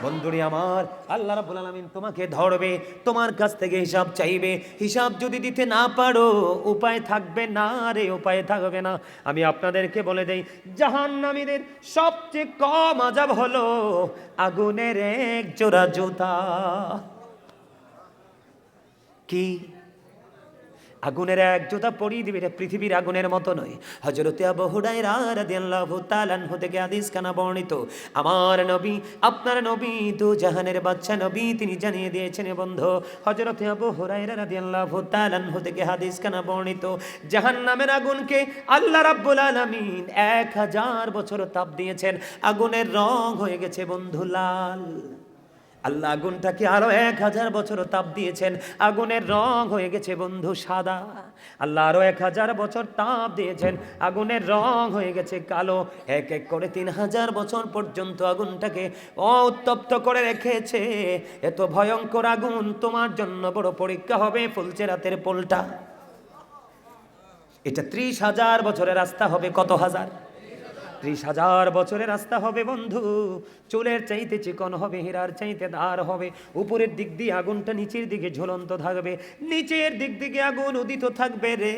বন্ধুরি আমার, আল্লাহ রাব্বুল আলামিন তোমাকে ধরবে, তোমার কাছ থেকে হিসাব চাইবে। হিসাব যদি দিতে না পারো, উপায় থাকবে না রে, উপায় থাকবে না। আমি আপনাদেরকে বলে দেই, জাহান্নামীদের সবচেয়ে কম আযাব হলো আগুনের এক জোড়া জুতা। কি? আগুনের এক জুতা পরিয়ে দিবে। এটা পৃথিবীর আগুনের মতো নয়। হযরতে আবু হুরায়রা রাদিয়াল্লাহু তাআলা আনহু থেকে হাদিস কানা বর্ণিত, আমার নবী, আপনার নবী, দু জাহানের বাদশা নবী, তিনি জানিয়ে দিয়েছেন বন্ধু। হযরতে আবু হুরায়রা রাদিয়াল্লাহু তাআলা আনহু থেকে হাদিস কানা বর্ণিত, জাহান্নামের আগুনকে আল্লাহ রাব্বুল আলামিন 1000 বছর তাপ দিয়েছেন। আগুনের রং হয়ে গেছে বন্ধু লাল। আল্লাহ আগুনটাকে আরো 1000 বছর তাপ দিয়েছেন, আগুনের রং হয়ে গেছে বন্ধু সাদা। আল্লাহ আরো 1000 বছর তাপ দিয়েছেন, আগুনের রং হয়ে গেছে কালো। এক এক করে 3000 বছর পর্যন্ত আগুনটাকে উত্তপ্ত করে রেখেছে। এত ভয়ঙ্কর আগুন, তোমার জন্য বড় পরীক্ষা হবে ফুলচেরাতের পোলটা। এটা 30,000 বছরের রাস্তা হবে। কত হাজার? 30,000 বছরের রাস্তা হবে বন্ধু। চুলের চাইতে চিকন হবে, হীরার চাইতে ধার হবে। উপরের দিক দিয়ে আগুনটা নিচের দিকে ঝুলন্ত থাকবে, নিচের দিক দিকে আগুন উদিত থাকবে রে।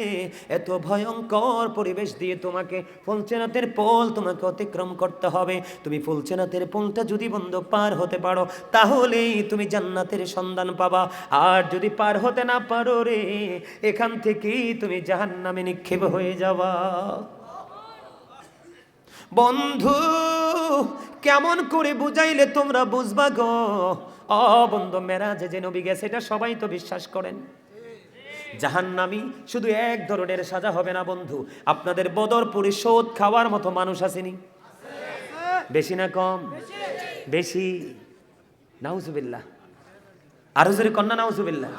এত ভয়ঙ্কর পরিবেশ দিয়ে তোমাকে ফুলচেরাতের পোল তোমাকে অতিক্রম করতে হবে। তুমি ফুলচেরাতের পোলটা যদি বন্ধু পার হতে পারো, তাহলেই তুমি জান্নাতের সন্ধান পাবা। আর যদি পার হতে না পারো রে, এখান থেকেই তুমি জাহান্নামে নিক্ষেপ হয়ে যাবা। বন্ধু কেমন করে বুঝাইলে তোমরা বুঝবা গো? বন্ধু, মেরাজে যে নবী গেছে এটা সবাই তো বিশ্বাস করেন। জাহান্নামী শুধু এক ধরনের সাজা হবে না বন্ধু, আপনাদের বদর পরিশোধ খাওয়ার মতো মানুষ আসেনি? বেশি না কম? বেশি। নাউজুবিল্লাহ। আরো জোরে কন্যা নাউজুবিল্লাহ।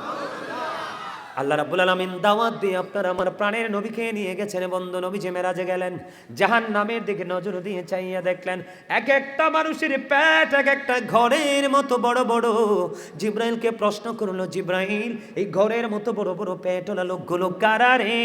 আল্লাহ রাব্বুল আলামিন দাওয়াত দিয়ে আপনার আমার প্রাণের নবীকে নিয়ে গেছেন বন্ধু। নবী যে মেরাজে গেলেন, জাহান্নামের দিকে নজর দিয়ে চাইয়া দেখলেন এক একটা মানুষের পেট এক একটা ঘরের মতো বড় বড়। জিব্রাইলকে প্রশ্ন করলো, জিব্রাইল এই ঘরের মতো বড় বড় পেটওয়ালা লোকগুলো কারা রে?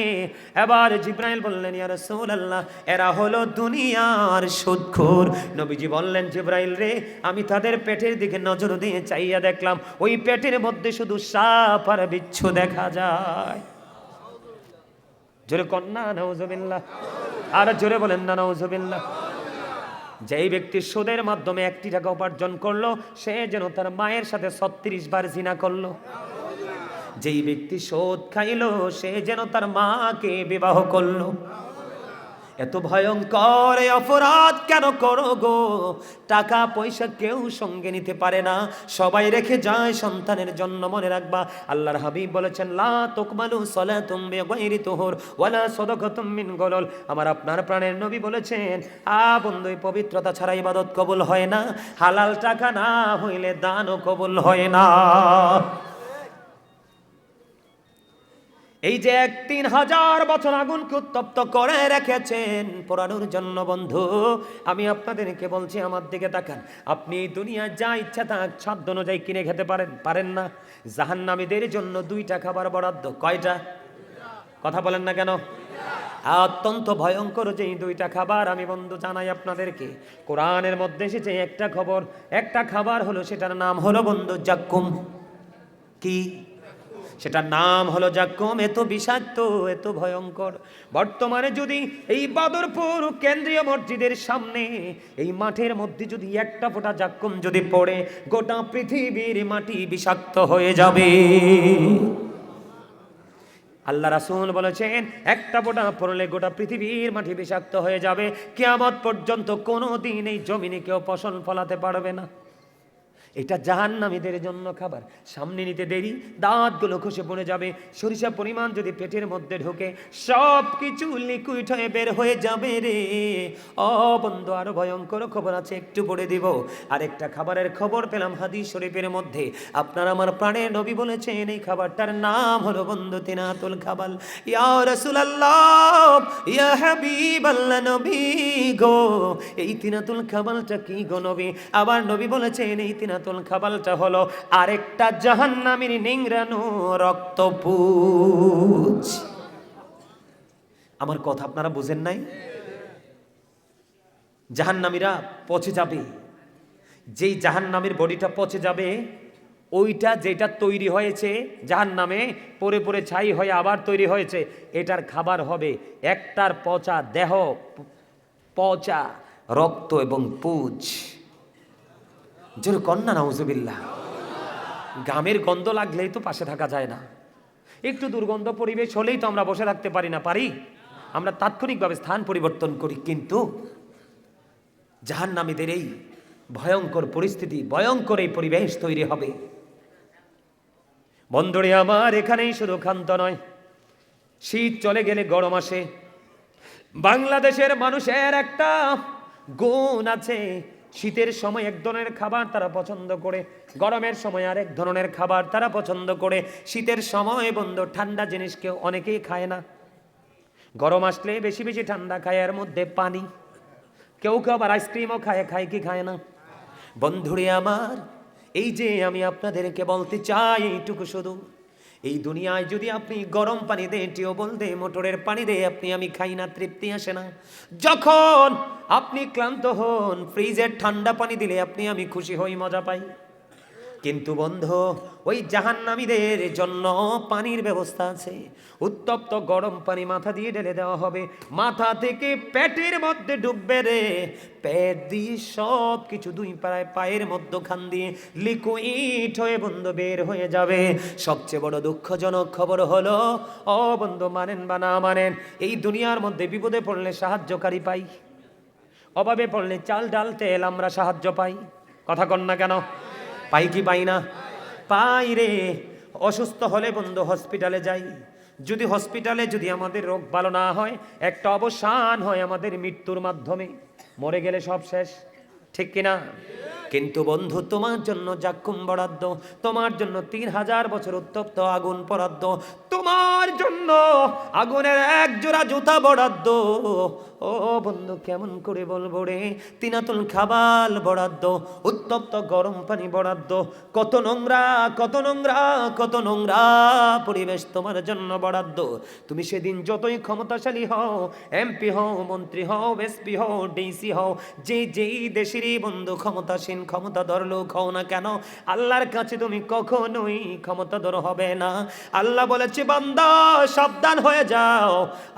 এবার জিব্রাইল বললেন, ইয়া রাসূলুল্লাহ, এরা হলো দুনিয়ার সুদখোর। নবীজি বললেন, জিব্রাইল রে, আমি তাদের পেটের দিকে নজর দিয়ে চাইয়া দেখলাম ওই পেটের মধ্যে শুধু সাপ আর বিচ্ছু দেখা যায়। জোরে কন্যা নাউজুবিল্লাহ। আর জোরে বলেন না নাউজুবিল্লাহ। যেই ব্যক্তি সুদের মাধ্যমে 1 টাকা উপার্জন করলো, সে যেন তার মায়ের সাথে 36 বার জিনা করলো। যেই ব্যক্তি সুদ খাইলো, সে যেন তার মাকে বিবাহ করলো। এত ভয়ঙ্কর অপরাধ কেন করো গো? টাকা পয়সা কেউ সঙ্গে নিতে পারে না, সবাই রেখে যায় সন্তানের জন্য। মনে রাখবা, আল্লাহর হাবিব বলেছেন, লা তুকবালু সালাতুম বিগাইরি তুহুর ওয়ালা সাদাকাতুম মিন গলল। আমার আপনার প্রাণের নবী বলেছেন, বন্ধু, পবিত্রতা ছাড়া ইবাদত কবুল হয় না, হালাল টাকা না হইলে দানও কবুল হয় না। এই যে 3000 বছর আগুনকে উত্তপ্ত করে রেখেছেন পোড়ানোর জন্য বন্ধু, আমি আপনাদেরকে বলছি, আমার দিকে তাকান। আপনি এই দুনিয়ায় যা ইচ্ছা তা সাধ্য অনুযায়ী কিনে খেতে পারেন না? জাহান্নামীদের জন্য 2টা খাবার বরাদ্দ। কয়টা? কথা বলেন না কেন? অত্যন্ত ভয়ঙ্কর যে 2টা খাবার আমি বন্ধু জানাই আপনাদেরকে। কোরআনের মধ্যে এসেছে একটা খাবার হলো, সেটার নাম হলো বন্ধু জাক্কুম। কি? সেটার নাম হলো জাক্কুম। এত বিষাক্ত, এত ভয়ঙ্কর। বর্তমানে যদি এই বদরপুর কেন্দ্রীয় মসজিদের সামনে এই মাঠের মধ্যে যদি একটা ফোঁটা জাক্কুম যদি পড়ে, গোটা পৃথিবীর মাটি বিষাক্ত হয়ে যাবে। আল্লাহ রাসূল বলেছেন, একটা ফোঁটা পড়লে গোটা পৃথিবীর মাটি বিষাক্ত হয়ে যাবে। কিয়ামত পর্যন্ত কোনোদিন এই জমিনে কেউ ফসল ফলাতে পারবে না। এটা জাহান্নামীদের জন্য খাবার। সামনে নিতে দেরি, দাঁতগুলো খসে পড়ে যাবে। সরিষা পরিমাণ যদি পেটের মধ্যে ঢোকে, সব কিছু লিকুইড হয়ে বের হয়ে যাবে রে। বন্ধু, আরো ভয়ঙ্কর খবর আছে, একটু পড়ে দিব। আরেকটা খাবারের খবর পেলাম হাদিস শরীফের মধ্যে। আপনার আমার প্রাণের নবী বলেছেন, এই খাবারটার নাম হলো বন্ধু তিনাতুল খাবাল। ইয়া রাসূলুল্লাহ, ইয়া হাবিবাল্লাহ, নবী গো, এই তিনাতুল খাবালটা কি গো নবী? আবার নবী বলেছেন, এই তিনাতুল খাবালটা হলো আরেকটা জাহান্নামীর নিংড়ানো রক্তপুঁজ। আমার কথা আপনারা বুঝেন নাই? জাহান্নামীরা পচে যাবে। যেই জাহান্নামীর বডিটা পচে যাবে, ওইটা যেটা তৈরি হয়েছে জাহান্নামে পরে পরে ছাই হয়ে আবার তৈরি হয়েছে, এটার খাবার হবে একটার পচা দেহ, পচা রক্ত এবং পুঁজ। জোরে কন্যা নাউজুবিল্লাহ। গামের গন্ধ লাগলেই তো পাশে থাকা যায় না। একটু দুর্গন্ধ পরিবেশ হলেই তো আমরা বসে থাকতে পারি না? পারি? আমরা তাৎক্ষণিকভাবে স্থান পরিবর্তন করি। কিন্তু জাহান্নামীদের এই ভয়ঙ্কর পরিস্থিতি, ভয়ঙ্কর এই পরিবেশ তৈরি হবে। বন্ধুরে আমার, এখানেই শুধু ক্ষান্ত নয়, শীত চলে গেলে গরম আসে। বাংলাদেশের মানুষের একটা গুণ আছে, শীতের সময় এক ধরনের খাবার তারা পছন্দ করে, গরমের সময় আরেক ধরনের খাবার তারা পছন্দ করে। শীতের সময় বন্ধু ঠান্ডা জিনিস কেউ অনেকেই খায় না, গরম আসলে বেশি বেশি ঠান্ডা খায়, এর মধ্যে পানি। কেউ কেউ আবার আইসক্রিমও খায়, খায় কি খায় না? বন্ধুরে আমার, এই যে আমি আপনাদেরকে বলতে চাই এইটুকু শুধু, এই দুনিয়ায় যদি আপনি গরম পানি দেন, টিউবওয়েল দিয়ে, মোটরের পানি দিয়ে আপনি আমি খাই না, তৃপ্তি আসে না। যখন আপনি ক্লান্ত হন, ফ্রিজের ঠান্ডা পানি দিলে আপনি আমি খুশি হই, মজা পাই। কিন্তু বন্ধু, ওই জাহান্নামীদের জন্য পানির ব্যবস্থা আছে। উত্তপ্ত গরম পানি মাথা দিয়ে ঢেলে দেওয়া হবে, মাথা থেকে পেটের মধ্যে ঢুকবে রে, পেট দিয়ে সব কিছু দুই পায়ের মধ্যখান দিয়ে লিকুইড হয়ে বন্ধু বের হয়ে যাবে। সবচেয়ে বড় দুঃখজনক খবর হলো, ও বন্ধু মানেন বা না মানেন, এই দুনিয়ার মধ্যে বিপদে পড়লে সাহায্যকারী পাই, অভাবে পড়লে চাল ডাল তেল আমরা সাহায্য পাই। কথা কন না কেন? পাই কি পাই না? পাই রে। অসুস্থ হলে বন্ধু হসপিটালে যাই, যদি হসপিটালে যদি আমাদের রোগ ভালো না হয়, একটা অবসান হয় আমাদের মৃত্যুর মাধ্যমে, মরে গেলে সব শেষ, ঠিক কিনা? কিন্তু বন্ধু তোমার জন্য জাক্কুম বরাদ্দ, তোমার জন্য 3000 বছর উত্তপ্ত আগুন বরাদ্দ, তোমার জন্য আগুনের এক জোড়া জুতা বরাদ্দ। ও বন্ধু কেমন করে বলবো রে, তিনাতুল খাবাল বরাদ্দ, উত্তপ্ত গরম পানি বরাদ্দ। কত নোংরা, কত নোংরা, কত নোংরা পরিবেশ তোমার জন্য বরাদ্দ। তুমি সেদিন যতই ক্ষমতাশালী হও, এমপি হও, মন্ত্রী হও, এসপি হও, ডিসি হও, যেই দেশেরই বন্ধু ক্ষমতাসীন ক্ষমতাধর লোক হও না কেন, আল্লাহর কাছে তুমি কখনোই ক্ষমতাধর হবে না। আল্লাহ বলেছে, বান্দা সাবধান হয়ে যাও,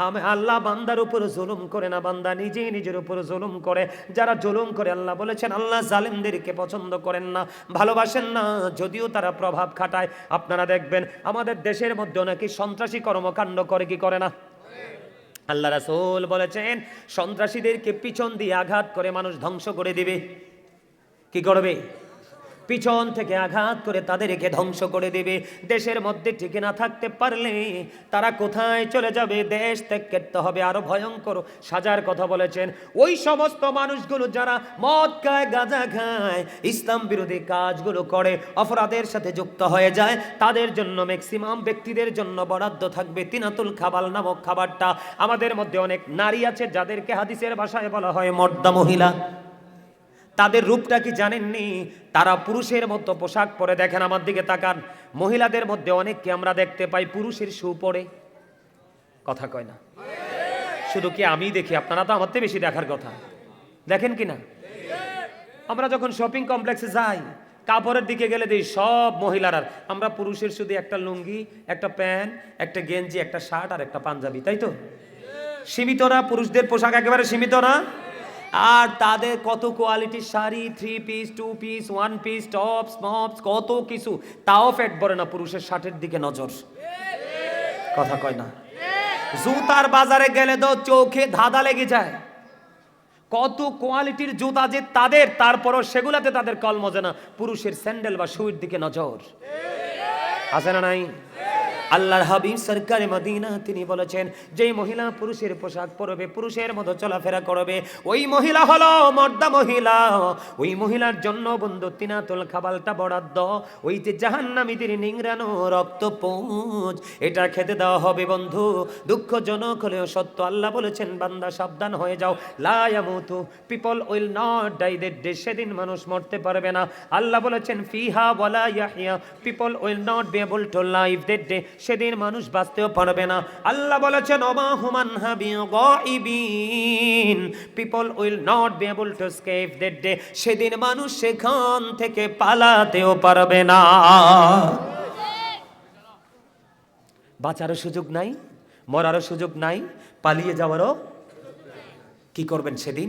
আমি আল্লাহ বান্দার উপর জুলুম করে না, বান্দা নিজেই নিজের উপর জুলুম করে। যারা জুলুম করে, আল্লাহ বলেছেন আল্লাহ জালেমদেরকে পছন্দ করেন না, ভালোবাসেন না, যদিও তারা প্রভাব খাটায়। আপনারা দেখবেন আমাদের দেশের মধ্যে নাকি সন্ত্রাসী কর্মকাণ্ড করে, কি করে না? আল্লাহ রাসূল বলেছেন সন্ত্রাসীদেরকে পিছন দিয়ে আঘাত করে মানুষ ধ্বংস করে দিবে। কি করবে? পিছন থেকে আঘাত করে তাদেরকে ধ্বংস করে দেবে। দেশের মধ্যে টিকে না থাকতে পারলে তারা কোথায় চলে যাবে? দেশ ত্যাগ করতে হবে। আরো ভয়ঙ্কর সাজার কথা বলেছেন, ওই সমস্ত মানুষগুলো যারা মদ খায়, গাঁজা খায়, ইসলাম বিরোধী কাজগুলো করে, অপরাধের সাথে যুক্ত হয়ে যায়, তাদের জন্য ম্যাক্সিমাম ব্যক্তিদের জন্য বরাদ্দ থাকবে তিনাতুল খাবাল নামক খাবারটা। আমাদের মধ্যে অনেক নারী আছে যাদেরকে হাদিসের ভাষায় বলা হয় মর্দা মহিলা। তাদের রূপটা কি জানেননি? তারা পুরুষের মতো পোশাক পরে, দেখেন আমার দিকে তাকান, মহিলাদের মধ্যে অনেককে আমরা দেখতে পাই পুরুষের শু পরে। কথা কয় না? শুধু কি আমি দেখি? আপনারা তো আমার থেকে বেশি দেখার কথা, দেখেন কিনা? আমরা যখন শপিং কমপ্লেক্সে যাই, কাপড়ের দিকে গেলে দিই সব মহিলারা, আমরা পুরুষের শুধু একটা লুঙ্গি, একটা প্যান্ট, একটা গেঞ্জি, একটা শার্ট আর একটা পাঞ্জাবি, তাই তো? সীমিত না? পুরুষদের পোশাক একেবারে সীমিত না? আর তাদের কত কোয়ালিটির sari, 3 piece, 2 piece, 1 piece, tops মপস, কত কিছু, তাও পেট ভরে না, পুরুষের শার্টের দিকে নজর। কথা কয় না? জুতার বাজারে গেলে তো চোখে ধাঁধা লেগে যায়, কত কোয়ালিটির জুতা যে তাদের, তারপরও সেগুলাতে তাদের কল মজে না, পুরুষের স্যান্ডেল বা শুয়ের দিকে নজর। আছে না নাই? আল্লাহর হাবিব সরকারে মদিনা তিনি বলেছেন, যেই মহিলা পুরুষের পোশাক পরবে, পুরুষের মতো চলাফেরা করবে, ওই মহিলা হলো মর্দা মহিলা। ওই মহিলার জন্য বন্ধু তিনাতুল খাবালটা বরাদ্দ। ওই যে জাহান্নামীদের নিংড়ানো রক্তপুঞ্জ, এটা খেতে দেওয়া হবে বন্ধু। দুঃখজনক হলেও সত্য, আল্লাহ বলেছেন বান্দা সাবধান হয়ে যাও, লা ইয়ামুতু, people will not die that day, সেদিন মানুষ মরতে পারবে না। আল্লাহ বলেছেন ফিহা ওয়ালা ইয়াহইয়া, people will not be able to live that day, সেদিন মানুষ বাঁচতেও পারবে না। আল্লাহ বলেছেন ওমা হুমান হাবি গাইবিন, people will not be able to escape that day, সেদিন মানুষ সেখান থেকে পালাতেও পারবে না। বাঁচারও সুযোগ নাই, মরারও সুযোগ নাই, পালিয়ে যাওয়ারও। কি করবেন সেদিন?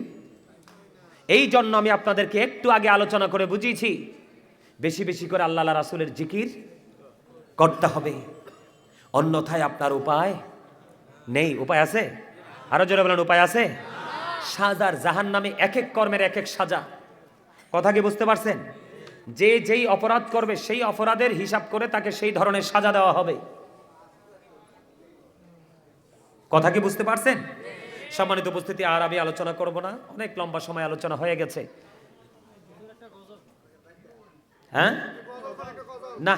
এই জন্য আমি আপনাদেরকে একটু আগে আলোচনা করে বুঝিয়েছি, বেশি বেশি করে আল্লাহ রাসূলের জিকির করতে হবে, অন্যথায় আপনার উপায় নেই। উপায় আছে? আরো জোরে বলেন, উপায় আছে? সাজার, জাহান্নামে এক এক কর্মের এক এক সাজা। কথা কি বুঝতে পারছেন? যে যেই অপরাধ করবে সেই অপরাধের হিসাব করে তাকে সেই ধরনের সাজা দেওয়া হবে। কথা কি বুঝতে পারছেন? সম্মানিত উপস্থিতি, আর আমি আলোচনা করব না, অনেক লম্বা সময় আলোচনা হয়ে গেছে। হ্যাঁ না